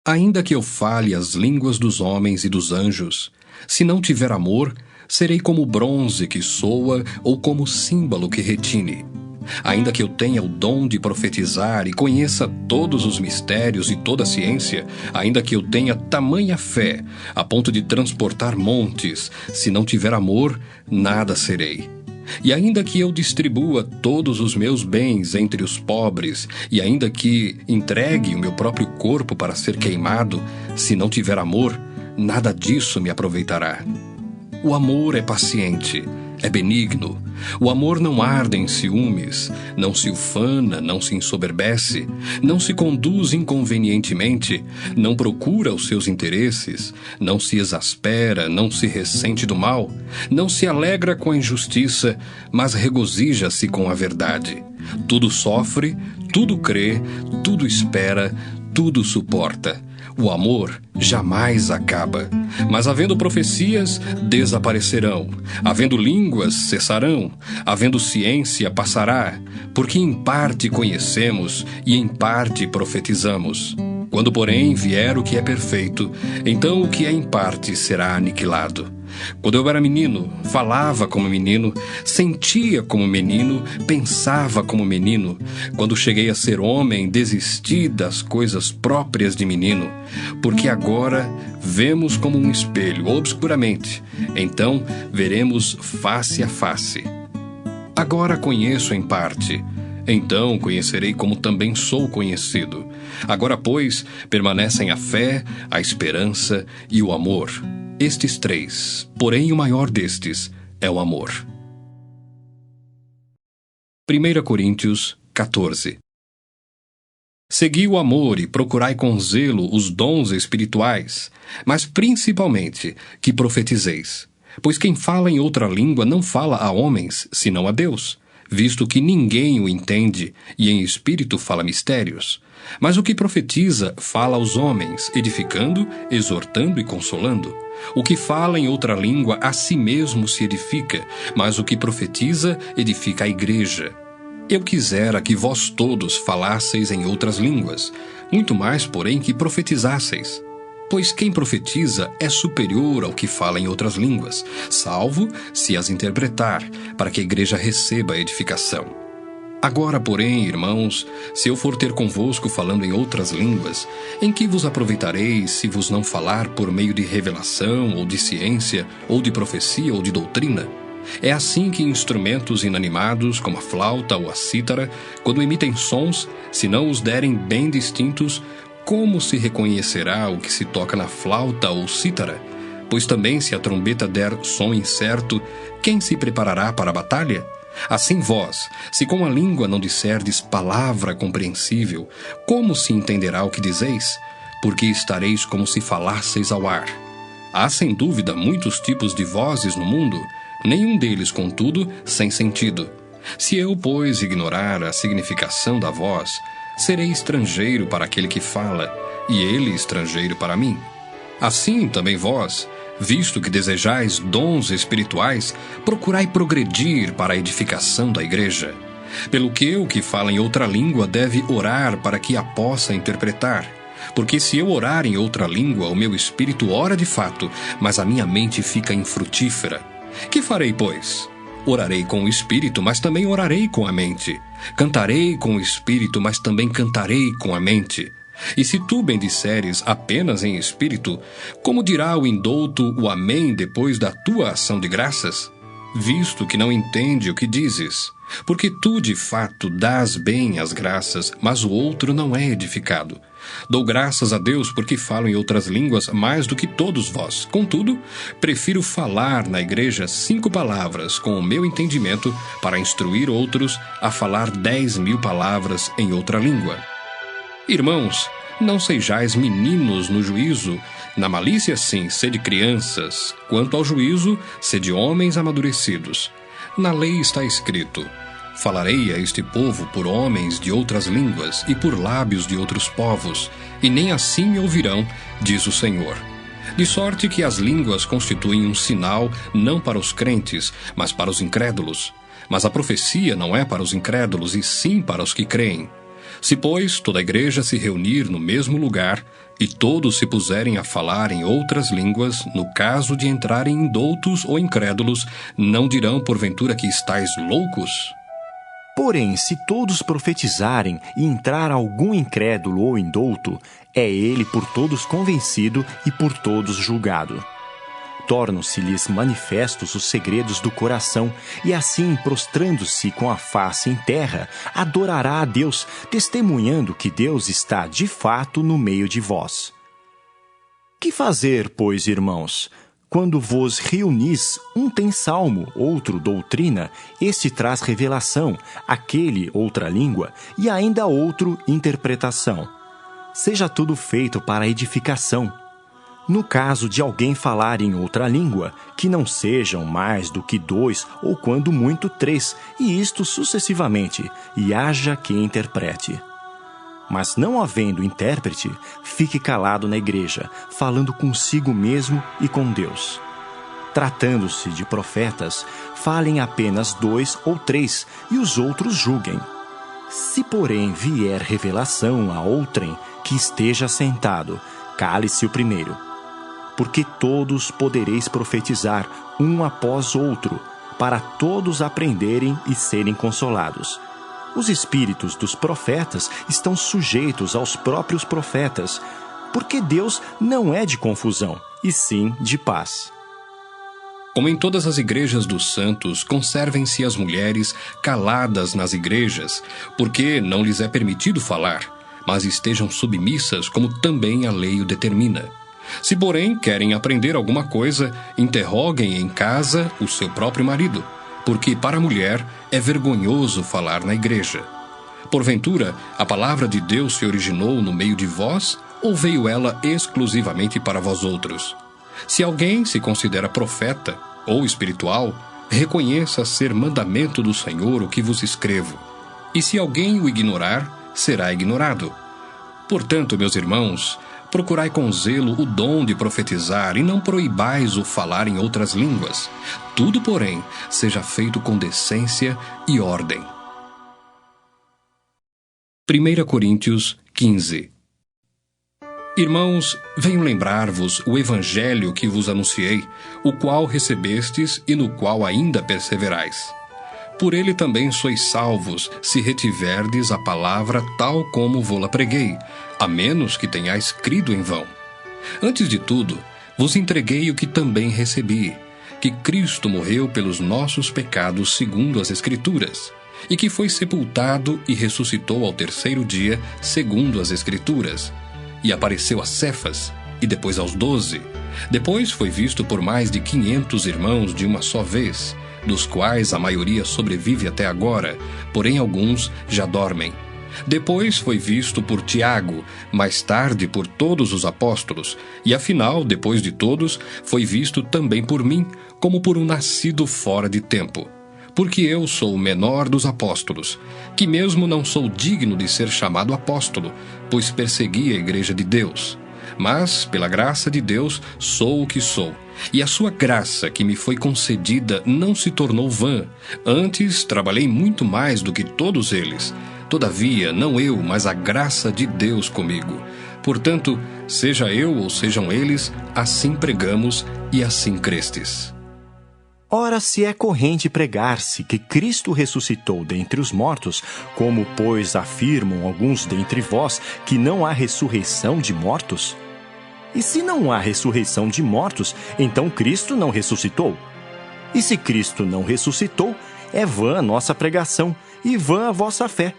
Ainda que eu fale as línguas dos homens e dos anjos, se não tiver amor, serei como bronze que soa ou como símbolo que retine. Ainda que eu tenha o dom de profetizar e conheça todos os mistérios e toda a ciência, ainda que eu tenha tamanha fé, a ponto de transportar montes, se não tiver amor, nada serei. E ainda que eu distribua todos os meus bens entre os pobres, e ainda que entregue o meu próprio corpo para ser queimado, se não tiver amor, nada disso me aproveitará. O amor é paciente, é benigno. O amor não arde em ciúmes, não se ufana, não se ensoberbece, não se conduz inconvenientemente, não procura os seus interesses, não se exaspera, não se ressente do mal, não se alegra com a injustiça, mas regozija-se com a verdade. Tudo sofre, tudo crê, tudo espera, tudo suporta. O amor jamais acaba. Mas havendo profecias, desaparecerão. Havendo línguas, cessarão. Havendo ciência, passará. Porque em parte conhecemos e em parte profetizamos. Quando, porém, vier o que é perfeito, então o que é em parte será aniquilado. Quando eu era menino, falava como menino, sentia como menino, pensava como menino. Quando cheguei a ser homem, desisti das coisas próprias de menino. Porque agora vemos como um espelho, obscuramente. Então veremos face a face. Agora conheço em parte. Então conhecerei como também sou conhecido. Agora, pois, permanecem a fé, a esperança e o amor. Estes três, porém o maior destes é o amor. 1 Coríntios 14. Segui o amor e procurai com zelo os dons espirituais, mas principalmente que profetizeis. Pois quem fala em outra língua não fala a homens, senão a Deus, visto que ninguém o entende, e em espírito fala mistérios. Mas o que profetiza fala aos homens, edificando, exortando e consolando. O que fala em outra língua a si mesmo se edifica, mas o que profetiza edifica a igreja. Eu quisera que vós todos falasseis em outras línguas, muito mais, porém, que profetizasseis. Pois quem profetiza é superior ao que fala em outras línguas, salvo se as interpretar, para que a igreja receba a edificação. Agora, porém, irmãos, se eu for ter convosco falando em outras línguas, em que vos aproveitarei se vos não falar por meio de revelação, ou de ciência, ou de profecia, ou de doutrina? É assim que instrumentos inanimados, como a flauta ou a cítara, quando emitem sons, se não os derem bem distintos, como se reconhecerá o que se toca na flauta ou cítara? Pois também se a trombeta der som incerto, quem se preparará para a batalha? Assim vós, se com a língua não disserdes palavra compreensível, como se entenderá o que dizeis? Porque estareis como se falasseis ao ar. Há sem dúvida muitos tipos de vozes no mundo, nenhum deles, contudo, sem sentido. Se eu, pois, ignorar a significação da voz, serei estrangeiro para aquele que fala, e ele estrangeiro para mim. Assim também vós, visto que desejais dons espirituais, procurai progredir para a edificação da igreja. Pelo que o que fala em outra língua deve orar para que a possa interpretar. Porque se eu orar em outra língua, o meu espírito ora de fato, mas a minha mente fica infrutífera. Que farei, pois? Orarei com o espírito, mas também orarei com a mente. Cantarei com o espírito, mas também cantarei com a mente. E se tu bendisseres apenas em espírito, como dirá o indouto o amém depois da tua ação de graças? Visto que não entende o que dizes. Porque tu, de fato, dás bem as graças, mas o outro não é edificado. Dou graças a Deus porque falo em outras línguas mais do que todos vós. Contudo, prefiro falar na igreja 5 palavras com o meu entendimento para instruir outros a falar 10.000 palavras em outra língua. Irmãos, não sejais meninos no juízo. Na malícia, sim, sede crianças. Quanto ao juízo, sede homens amadurecidos. Na lei está escrito: falarei a este povo por homens de outras línguas e por lábios de outros povos, e nem assim me ouvirão, diz o Senhor. De sorte que as línguas constituem um sinal não para os crentes, mas para os incrédulos. Mas a profecia não é para os incrédulos, e sim para os que creem. Se, pois, toda a igreja se reunir no mesmo lugar, e todos se puserem a falar em outras línguas, no caso de entrarem indoutos ou incrédulos, não dirão porventura que estáis loucos? Porém, se todos profetizarem e entrar algum incrédulo ou indouto, é ele por todos convencido e por todos julgado. Tornam-se-lhes manifestos os segredos do coração, e assim, prostrando-se com a face em terra, adorará a Deus, testemunhando que Deus está de fato no meio de vós. Que fazer, pois, irmãos? Quando vos reunis, um tem salmo, outro doutrina, este traz revelação, aquele outra língua, e ainda outro interpretação. Seja tudo feito para a edificação. No caso de alguém falar em outra língua, que não sejam mais do que 2, ou quando muito 3, e isto sucessivamente, e haja quem interprete. Mas não havendo intérprete, fique calado na igreja, falando consigo mesmo e com Deus. Tratando-se de profetas, falem apenas 2 ou 3, e os outros julguem. Se, porém, vier revelação a outrem que esteja sentado, cale-se o primeiro. Porque todos podereis profetizar, um após outro, para todos aprenderem e serem consolados. Os espíritos dos profetas estão sujeitos aos próprios profetas, porque Deus não é de confusão, e sim de paz. Como em todas as igrejas dos santos, conservem-se as mulheres caladas nas igrejas, porque não lhes é permitido falar, mas estejam submissas, como também a lei o determina. Se, porém, querem aprender alguma coisa, interroguem em casa o seu próprio marido, porque para a mulher é vergonhoso falar na igreja. Porventura, a palavra de Deus se originou no meio de vós, ou veio ela exclusivamente para vós outros? Se alguém se considera profeta ou espiritual, reconheça ser mandamento do Senhor o que vos escrevo. E se alguém o ignorar, será ignorado. Portanto, meus irmãos, procurai com zelo o dom de profetizar e não proibais o falar em outras línguas. Tudo, porém, seja feito com decência e ordem. 1 Coríntios 15. Irmãos, venho lembrar-vos o evangelho que vos anunciei, o qual recebestes e no qual ainda perseverais. Por ele também sois salvos, se retiverdes a palavra tal como vô-la preguei, a menos que tenhais crido em vão. Antes de tudo, vos entreguei o que também recebi, que Cristo morreu pelos nossos pecados segundo as Escrituras, e que foi sepultado e ressuscitou ao terceiro dia segundo as Escrituras, e apareceu a Cefas, e depois aos 12. Depois foi visto por mais de 500 irmãos de uma só vez, dos quais a maioria sobrevive até agora, porém alguns já dormem. Depois foi visto por Tiago, mais tarde por todos os apóstolos, e afinal, depois de todos, foi visto também por mim, como por um nascido fora de tempo. Porque eu sou o menor dos apóstolos, que mesmo não sou digno de ser chamado apóstolo, pois persegui a igreja de Deus. Mas, pela graça de Deus, sou o que sou, e a sua graça que me foi concedida não se tornou vã. Antes, trabalhei muito mais do que todos eles. Todavia, não eu, mas a graça de Deus comigo. Portanto, seja eu ou sejam eles, assim pregamos e assim crestes. Ora, se é corrente pregar-se que Cristo ressuscitou dentre os mortos, como, pois, afirmam alguns dentre vós que não há ressurreição de mortos? E se não há ressurreição de mortos, então Cristo não ressuscitou? E se Cristo não ressuscitou, é vã a nossa pregação e vã a vossa fé.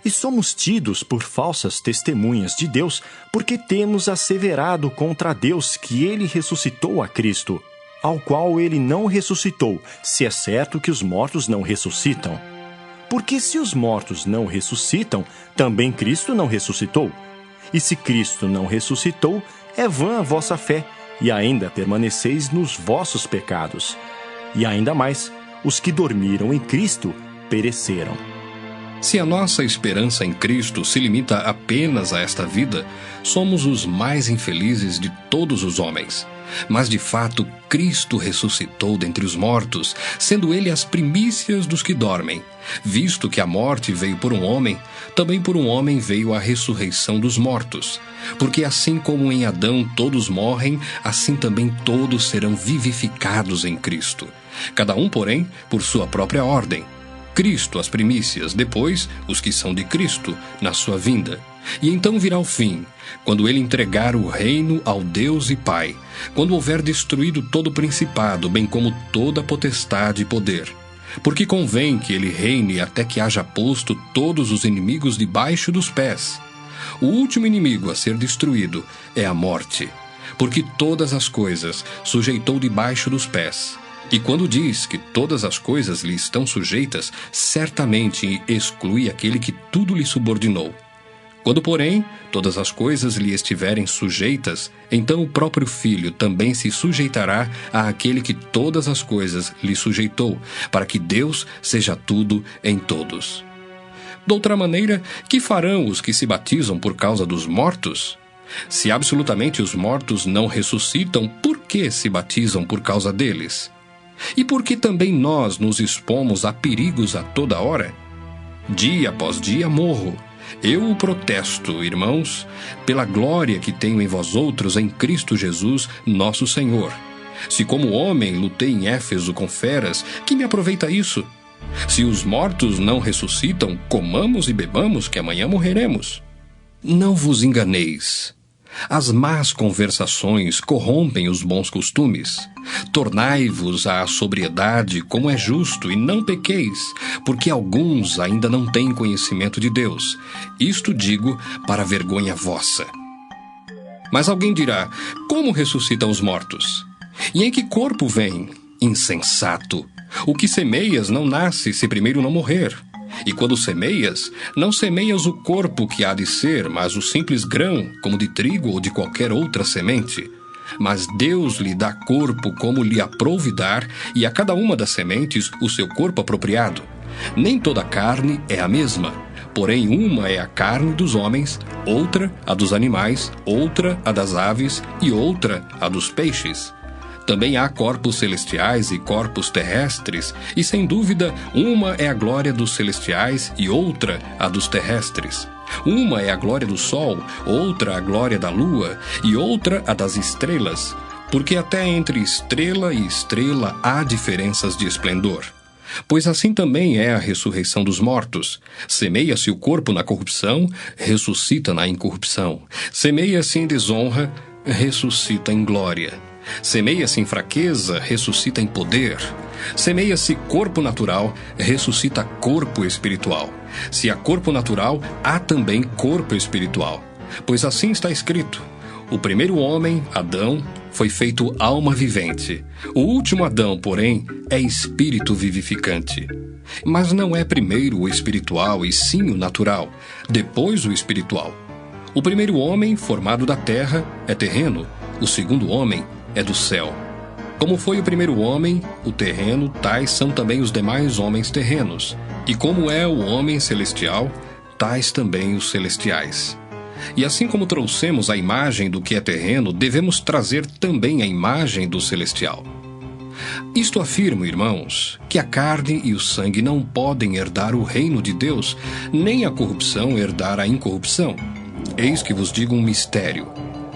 E somos tidos por falsas testemunhas de Deus, porque temos asseverado contra Deus que ele ressuscitou a Cristo, ao qual ele não ressuscitou, se é certo que os mortos não ressuscitam. Porque se os mortos não ressuscitam, também Cristo não ressuscitou. E se Cristo não ressuscitou, é vã a vossa fé, e ainda permaneceis nos vossos pecados. E ainda mais, os que dormiram em Cristo pereceram. Se a nossa esperança em Cristo se limita apenas a esta vida, somos os mais infelizes de todos os homens. Mas, de fato, Cristo ressuscitou dentre os mortos, sendo ele as primícias dos que dormem. Visto que a morte veio por um homem, também por um homem veio a ressurreição dos mortos. Porque assim como em Adão todos morrem, assim também todos serão vivificados em Cristo. Cada um, porém, por sua própria ordem. Cristo as primícias, depois os que são de Cristo, na sua vinda. E então virá o fim, quando ele entregar o reino ao Deus e Pai, quando houver destruído todo o principado, bem como toda potestade e poder. Porque convém que ele reine até que haja posto todos os inimigos debaixo dos pés. O último inimigo a ser destruído é a morte, porque todas as coisas sujeitou debaixo dos pés. E quando diz que todas as coisas lhe estão sujeitas, certamente exclui aquele que tudo lhe subordinou. Quando, porém, todas as coisas lhe estiverem sujeitas, então o próprio Filho também se sujeitará àquele que todas as coisas lhe sujeitou, para que Deus seja tudo em todos. De outra maneira, que farão os que se batizam por causa dos mortos? Se absolutamente os mortos não ressuscitam, por que se batizam por causa deles? E por que também nós nos expomos a perigos a toda hora? Dia após dia morro. Eu o protesto, irmãos, pela glória que tenho em vós outros em Cristo Jesus, nosso Senhor. Se como homem lutei em Éfeso com feras, que me aproveita isso? Se os mortos não ressuscitam, comamos e bebamos, que amanhã morreremos. Não vos enganeis. As más conversações corrompem os bons costumes. Tornai-vos à sobriedade, como é justo, e não pequeis, porque alguns ainda não têm conhecimento de Deus. Isto digo para vergonha vossa. Mas alguém dirá: como ressuscitam os mortos? E em que corpo vêm? Insensato! O que semeias não nasce se primeiro não morrer. E quando semeias, não semeias o corpo que há de ser, mas o simples grão, como de trigo ou de qualquer outra semente. Mas Deus lhe dá corpo como lhe aprouve dar, e a cada uma das sementes o seu corpo apropriado. Nem toda carne é a mesma, porém uma é a carne dos homens, outra a dos animais, outra a das aves e outra a dos peixes. Também há corpos celestiais e corpos terrestres, e sem dúvida, uma é a glória dos celestiais e outra a dos terrestres. Uma é a glória do sol, outra a glória da lua, e outra a das estrelas, porque até entre estrela e estrela há diferenças de esplendor. Pois assim também é a ressurreição dos mortos. Semeia-se o corpo na corrupção, ressuscita na incorrupção. Semeia-se em desonra, ressuscita em glória. Semeia-se em fraqueza, ressuscita em poder. Semeia-se corpo natural, ressuscita corpo espiritual. Se há corpo natural, há também corpo espiritual. Pois assim está escrito: o primeiro homem, Adão, foi feito alma vivente. O último Adão, porém, é espírito vivificante. Mas não é primeiro o espiritual, e sim o natural, depois o espiritual. O primeiro homem, formado da terra, é terreno. O segundo homem é do céu. Como foi o primeiro homem, o terreno, tais são também os demais homens terrenos. E como é o homem celestial, tais também os celestiais. E assim como trouxemos a imagem do que é terreno, devemos trazer também a imagem do celestial. Isto afirmo, irmãos, que a carne e o sangue não podem herdar o reino de Deus, nem a corrupção herdar a incorrupção. Eis que vos digo um mistério.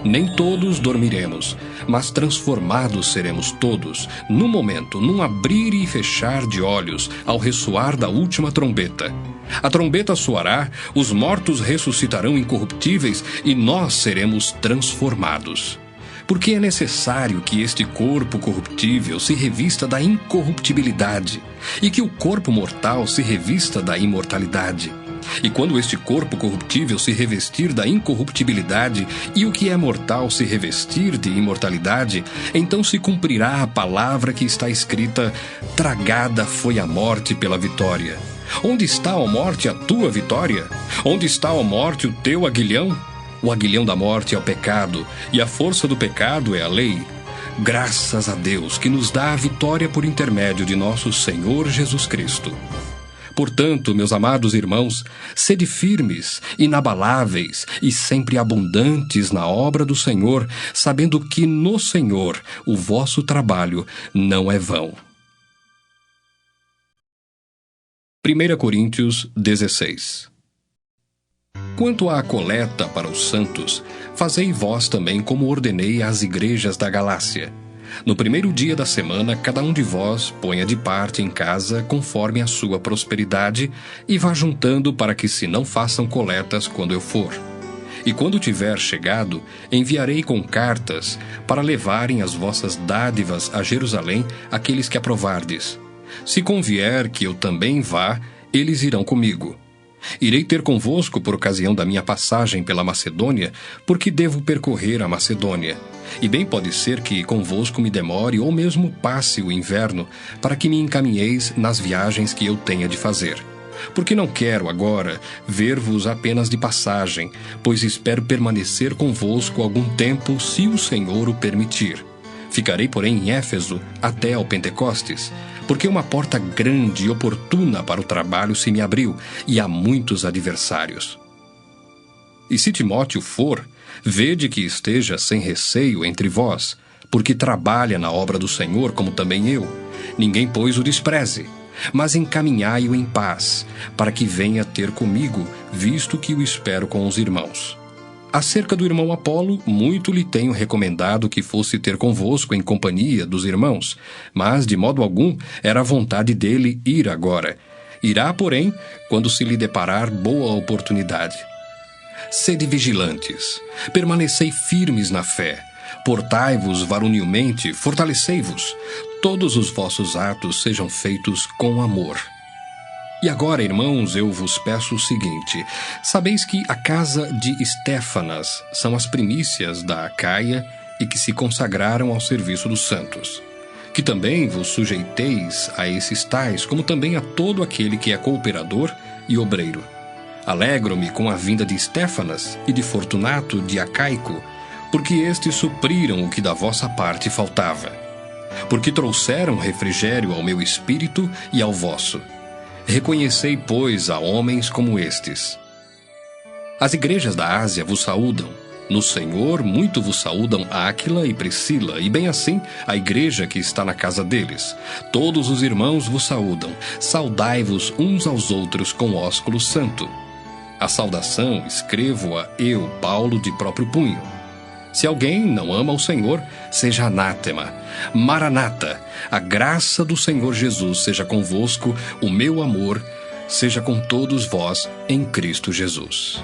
Nem todos dormiremos, mas transformados seremos todos, num momento, num abrir e fechar de olhos, ao ressoar da última trombeta. A trombeta soará, os mortos ressuscitarão incorruptíveis e nós seremos transformados. Porque é necessário que este corpo corruptível se revista da incorruptibilidade e que o corpo mortal se revista da imortalidade. E quando este corpo corruptível se revestir da incorruptibilidade e o que é mortal se revestir de imortalidade, então se cumprirá a palavra que está escrita: tragada foi a morte pela vitória. Onde está, ó morte, a tua vitória? Onde está, ó morte, o teu aguilhão? O aguilhão da morte é o pecado, e a força do pecado é a lei. Graças a Deus que nos dá a vitória por intermédio de nosso Senhor Jesus Cristo. Portanto, meus amados irmãos, sede firmes, inabaláveis e sempre abundantes na obra do Senhor, sabendo que no Senhor o vosso trabalho não é vão. 1 Coríntios 16. Quanto à coleta para os santos, fazei vós também como ordenei às igrejas da Galácia. No primeiro dia da semana, cada um de vós ponha de parte em casa conforme a sua prosperidade e vá juntando para que se não façam coletas quando eu for. E quando tiver chegado, enviarei com cartas para levarem as vossas dádivas a Jerusalém aqueles que aprovardes. Se convier que eu também vá, eles irão comigo. Irei ter convosco por ocasião da minha passagem pela Macedônia, porque devo percorrer a Macedônia. E bem pode ser que convosco me demore ou mesmo passe o inverno, para que me encaminheis nas viagens que eu tenha de fazer. Porque não quero agora ver-vos apenas de passagem, pois espero permanecer convosco algum tempo, se o Senhor o permitir. Ficarei, porém, em Éfeso até ao Pentecostes, porque uma porta grande e oportuna para o trabalho se me abriu, e há muitos adversários. E se Timóteo for, vede que esteja sem receio entre vós, porque trabalha na obra do Senhor, como também eu. Ninguém, pois, o despreze, mas encaminhai-o em paz, para que venha ter comigo, visto que o espero com os irmãos. Acerca do irmão Apolo, muito lhe tenho recomendado que fosse ter convosco em companhia dos irmãos, mas de modo algum era a vontade dele ir agora. Irá, porém, quando se lhe deparar boa oportunidade. Sede vigilantes, permanecei firmes na fé, portai-vos varonilmente, fortalecei-vos, todos os vossos atos sejam feitos com amor. E agora, irmãos, eu vos peço o seguinte: sabeis que a casa de Estéfanas são as primícias da Acaia e que se consagraram ao serviço dos santos. Que também vos sujeiteis a esses tais, como também a todo aquele que é cooperador e obreiro. Alegro-me com a vinda de Estéfanas e de Fortunato de Acaico, porque estes supriram o que da vossa parte faltava. Porque trouxeram refrigério ao meu espírito e ao vosso. Reconhecei, pois, a homens como estes. As igrejas da Ásia vos saúdam. No Senhor muito vos saúdam Áquila e Priscila, e bem assim a igreja que está na casa deles. Todos os irmãos vos saúdam. Saudai-vos uns aos outros com ósculo santo. A saudação escrevo-a eu, Paulo, de próprio punho. Se alguém não ama o Senhor, seja anátema. Maranata, a graça do Senhor Jesus seja convosco, o meu amor seja com todos vós em Cristo Jesus.